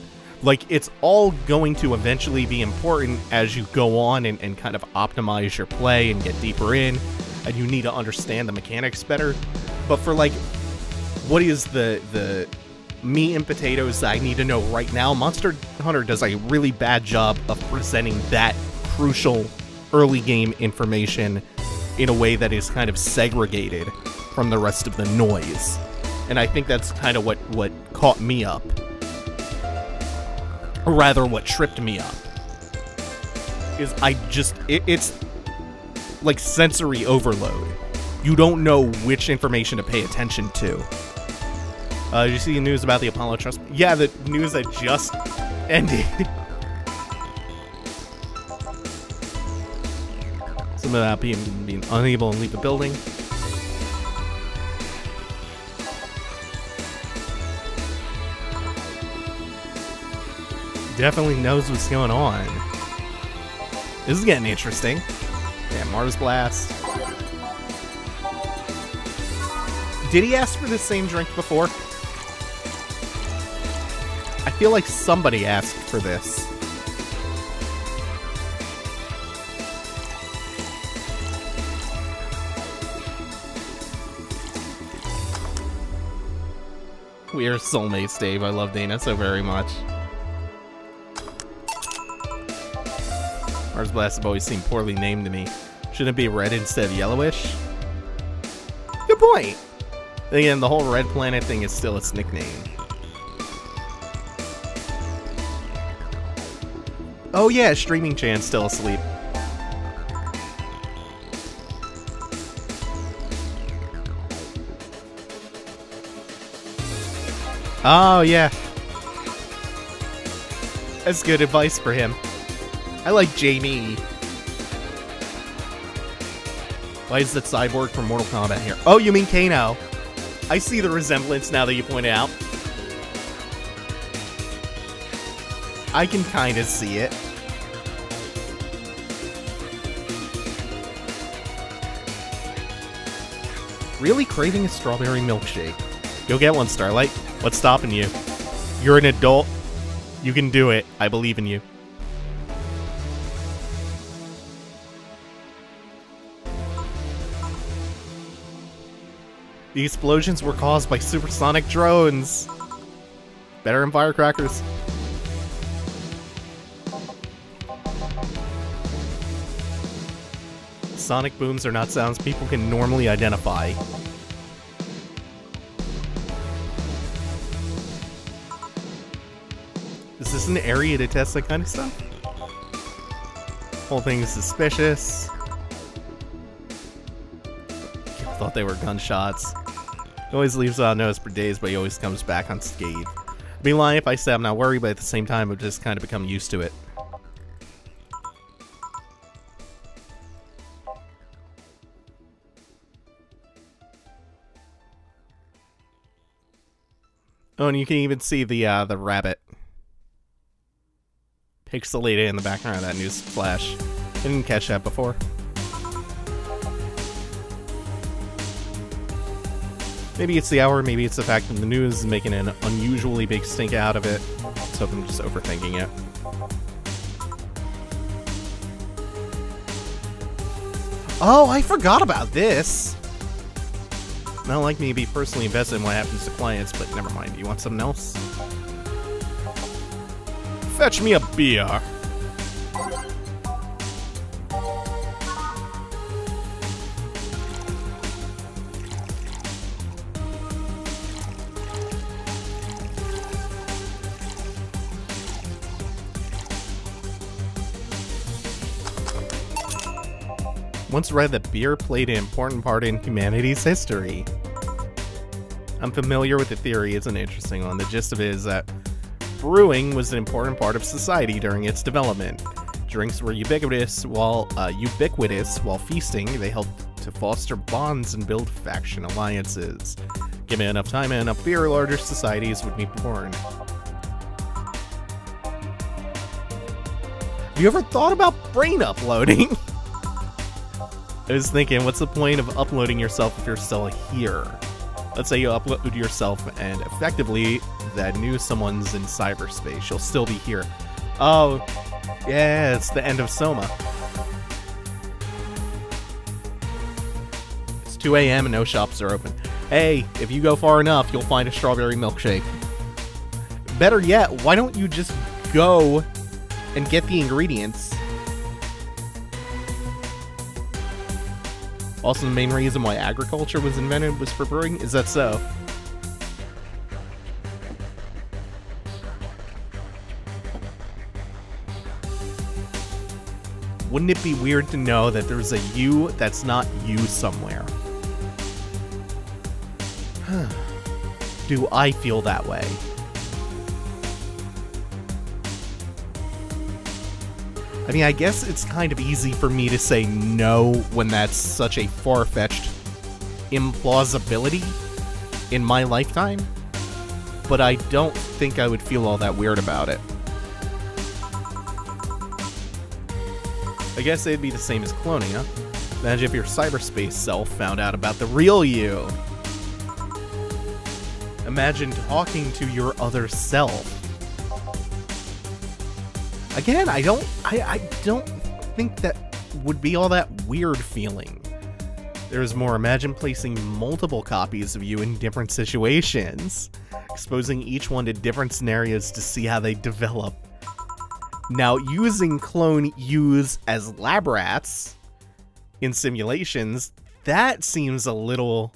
Like, it's all going to eventually be important as you go on and kind of optimize your play and get deeper in, and you need to understand the mechanics better. But for, like, what is the meat and potatoes that I need to know right now, Monster Hunter does a really bad job of presenting that crucial early game information in a way that is kind of segregated from the rest of the noise. And I think that's kind of what caught me up. Or rather, what tripped me up. Is it's like sensory overload. You don't know which information to pay attention to. Did you see the news about the Apollo Trust? Yeah, the news that just ended. Some of that being unable to leave the building. Definitely knows what's going on. This is getting interesting. Yeah, Mars Blast. Did he ask for the same drink before? I feel like somebody asked for this. We are soulmates, Dave. I love Dana so very much. Mars Blast have always seemed poorly named to me. Shouldn't it be red instead of yellowish? Good point. Again, the whole Red Planet thing is still its nickname. Oh yeah, Streaming Chan's still asleep. Oh yeah. That's good advice for him. I like Jamie. Why is that cyborg from Mortal Kombat here? Oh, you mean Kano. I see the resemblance now that you point it out. I can kind of see it. Really craving a strawberry milkshake. Go get one, Starlight. What's stopping you? You're an adult. You can do it. I believe in you. The explosions were caused by supersonic drones. Better than firecrackers. Sonic booms are not sounds people can normally identify. Is this an area to test that kind of stuff? Whole thing is suspicious. Thought they were gunshots. He always leaves without notice for days, but he always comes back unscathed. I'd be lying if I said I'm not worried, but at the same time, I've just kind of become used to it. Oh, and you can even see the rabbit pixelated in the background of that news flash. I didn't catch that before. Maybe it's the hour, maybe it's the fact that the news is making an unusually big stink out of it. Let's hope I'm just overthinking it. Oh, I forgot about this! Not like me to be personally invested in what happens to clients, but never mind. You want something else? Fetch me a beer. Once read that beer played an important part in humanity's history. I'm familiar with the theory, it's an interesting one. The gist of it is that brewing was an important part of society during its development. Drinks were ubiquitous while feasting, they helped to foster bonds and build faction alliances. Given enough time and enough beer, larger societies would be born. Have you ever thought about brain uploading? I was thinking, what's the point of uploading yourself if you're still here? Let's say you upload yourself and effectively that news someone's in cyberspace. You'll still be here. Oh, yeah, it's the end of Soma. It's 2 a.m. and no shops are open. Hey, if you go far enough, you'll find a strawberry milkshake. Better yet, why don't you just go and get the ingredients? Also, the main reason why agriculture was invented was for brewing? Is that so? Wouldn't it be weird to know that there's a you that's not you somewhere? Do I feel that way? I mean, I guess it's kind of easy for me to say no when that's such a far-fetched implausibility in my lifetime, but I don't think I would feel all that weird about it. I guess it'd be the same as cloning, huh? Imagine if your cyberspace self found out about the real you. Imagine talking to your other self. Again, I don't think that would be all that weird feeling. There's more, imagine placing multiple copies of you in different situations, exposing each one to different scenarios to see how they develop. Now, using clone yous as lab rats in simulations, that seems a little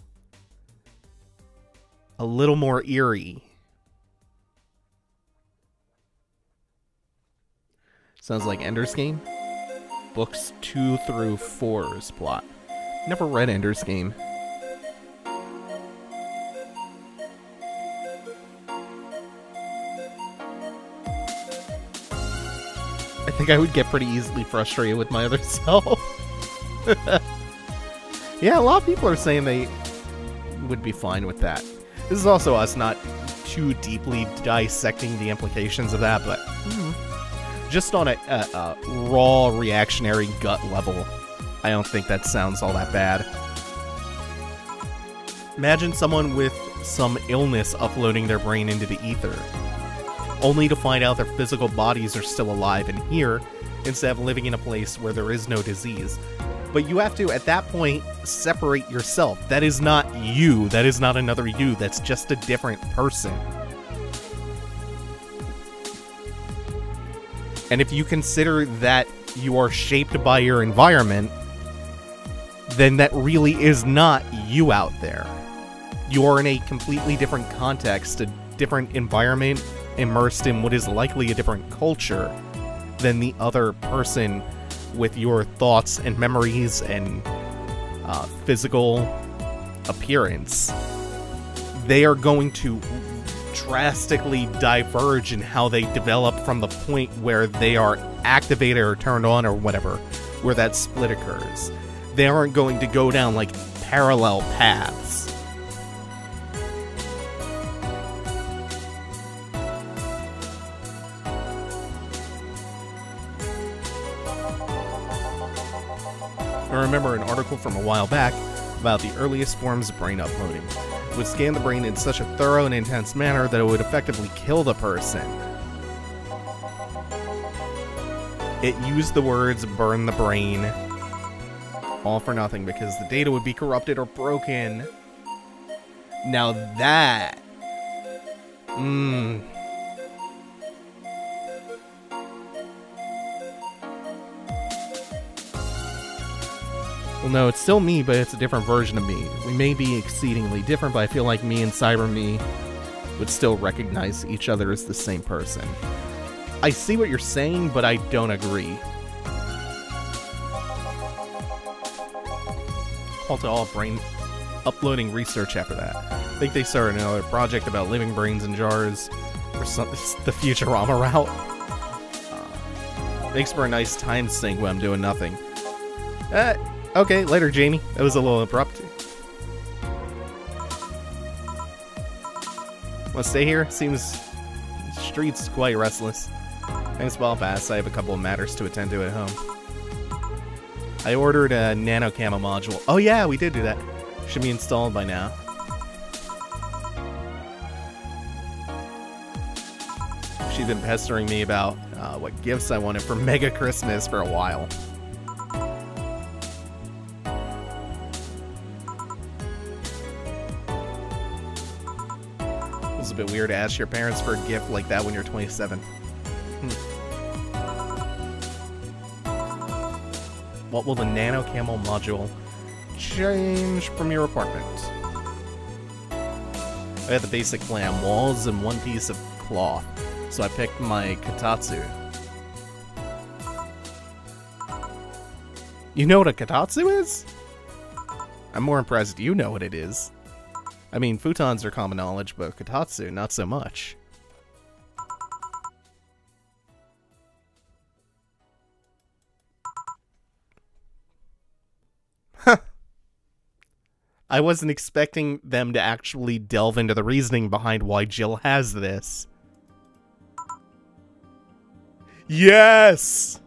more eerie. Sounds like Ender's Game. Books 2 through 4's plot. Never read Ender's Game. I think I would get pretty easily frustrated with my other self. Yeah, a lot of people are saying they would be fine with that. This is also us not too deeply dissecting the implications of that, but just on a raw reactionary gut level, I don't think that sounds all that bad. Imagine someone with some illness uploading their brain into the ether, only to find out their physical bodies are still alive and here, instead of living in a place where there is no disease. But you have to, at that point, separate yourself. That is not you. That is not another you. That's just a different person. And if you consider that you are shaped by your environment, then that really is not you out there. You are in a completely different context, a different environment, immersed in what is likely a different culture than the other person with your thoughts and memories and physical appearance. They are going to drastically diverge in how they develop from the point where they are activated or turned on or whatever, where that split occurs. They aren't going to go down like parallel paths. I remember an article from a while back about the earliest forms of brain uploading. It would scan the brain in such a thorough and intense manner that it would effectively kill the person. It used the words burn the brain, all for nothing because the data would be corrupted or broken. Now that... Well, no, it's still me, but it's a different version of me. We may be exceedingly different, but I feel like me and Cyber Me would still recognize each other as the same person. I see what you're saying, but I don't agree. Call to all brain uploading research after that. I think they started another project about living brains in jars or something. The Futurama route. Makes for a nice time sink when I'm doing nothing. Okay, later, Jamie. That was a little abrupt. Wanna stay here? Seems the street's quite restless. Thanks, Ball Pass. I have a couple of matters to attend to at home. I ordered a nano camo module. Oh yeah, we did do that. Should be installed by now. She'd been pestering me about what gifts I wanted for Mega Christmas for a while. It's a bit weird to ask your parents for a gift like that when you're 27. What will the nano camel module change from your apartment? I had the basic plan, walls and one piece of cloth, so I picked my katatsu. You know what a katatsu is? I'm more impressed you know what it is. I mean, futons are common knowledge, but katatsu, not so much. Huh. I wasn't expecting them to actually delve into the reasoning behind why Jill has this. Yes!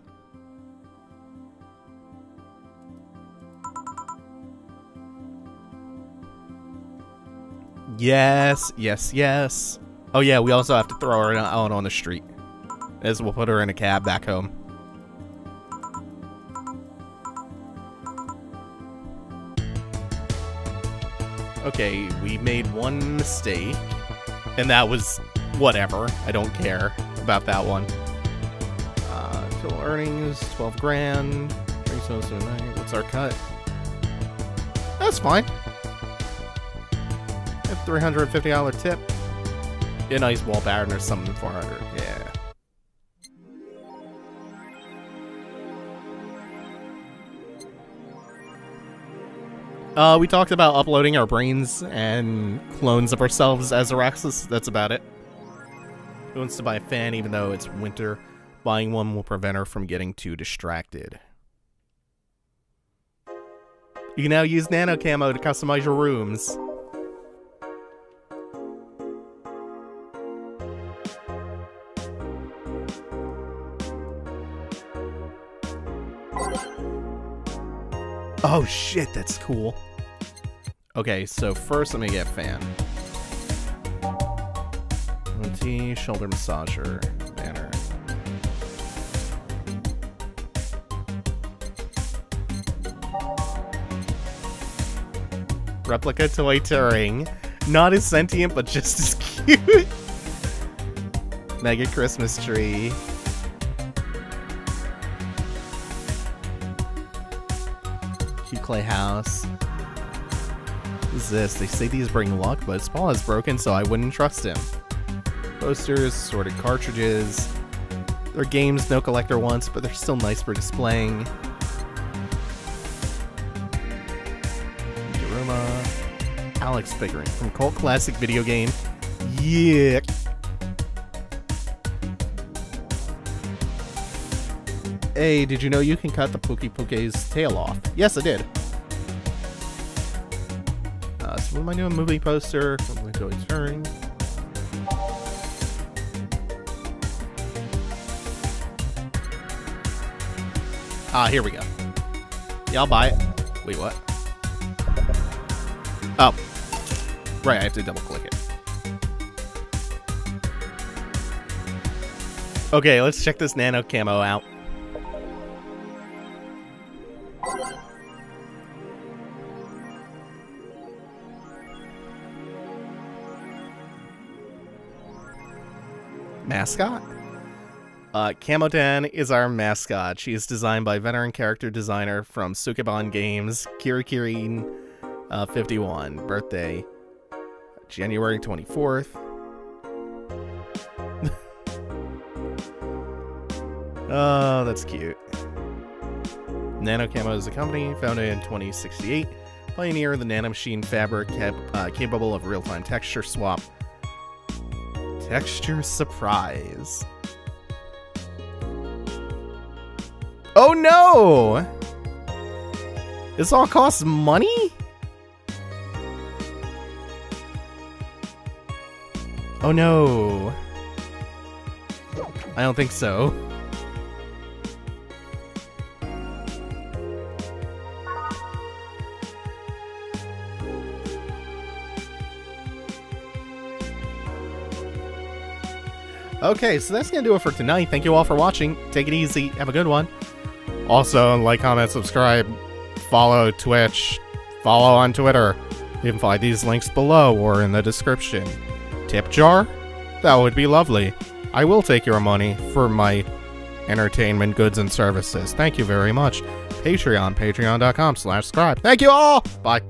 Yes, yes, yes. Oh yeah, we also have to throw her out on the street, as we'll put her in a cab back home. Okay, we made one mistake, and that was whatever. I don't care about that one. Total earnings, 12 grand. What's our cut? That's fine. A $350 tip. A nice wall pattern or something, 400. Yeah. We talked about uploading our brains and clones of ourselves as Araxis. That's about it. Who wants to buy a fan even though it's winter? Buying one will prevent her from getting too distracted. You can now use nano camo to customize your rooms. Oh shit, that's cool. Okay, so first let me get a fan. T shoulder massager banner. Replica toy Turing. Not as sentient, but just as cute. Mega Christmas tree. Cute clay house. What is this? They say these bring luck, but his paw is broken, so I wouldn't trust him. Posters, sorted cartridges. They're games no collector wants, but they're still nice for displaying. Alex figurine from cult classic video game. Yeah. Hey, did you know you can cut the Poke's tail off? Yes, I did. So what am I doing? Movie poster from Toy Turing. Here we go. Yeah, I'll buy it. Wait, what? Oh. Right, I have to double click it. Okay, let's check this nano camo out. Mascot? Camotan is our mascot. She is designed by veteran character designer from Sukeban Games, Kirikirin 51. Birthday, January 24th. Oh, that's cute. Nano Camo is a company founded in 2068. Pioneer of the nanomachine fabric capable of real-time texture swap. Texture surprise. Oh no! This all costs money? Oh no. I don't think so. Okay, so that's gonna do it for tonight. Thank you all for watching. Take it easy. Have a good one. Also, like, comment, subscribe, follow Twitch, follow on Twitter. You can find these links below or in the description. Tip jar? That would be lovely. I will take your money for my entertainment goods and services. Thank you very much. Patreon, patreon.com/subscribe. Thank you all! Bye.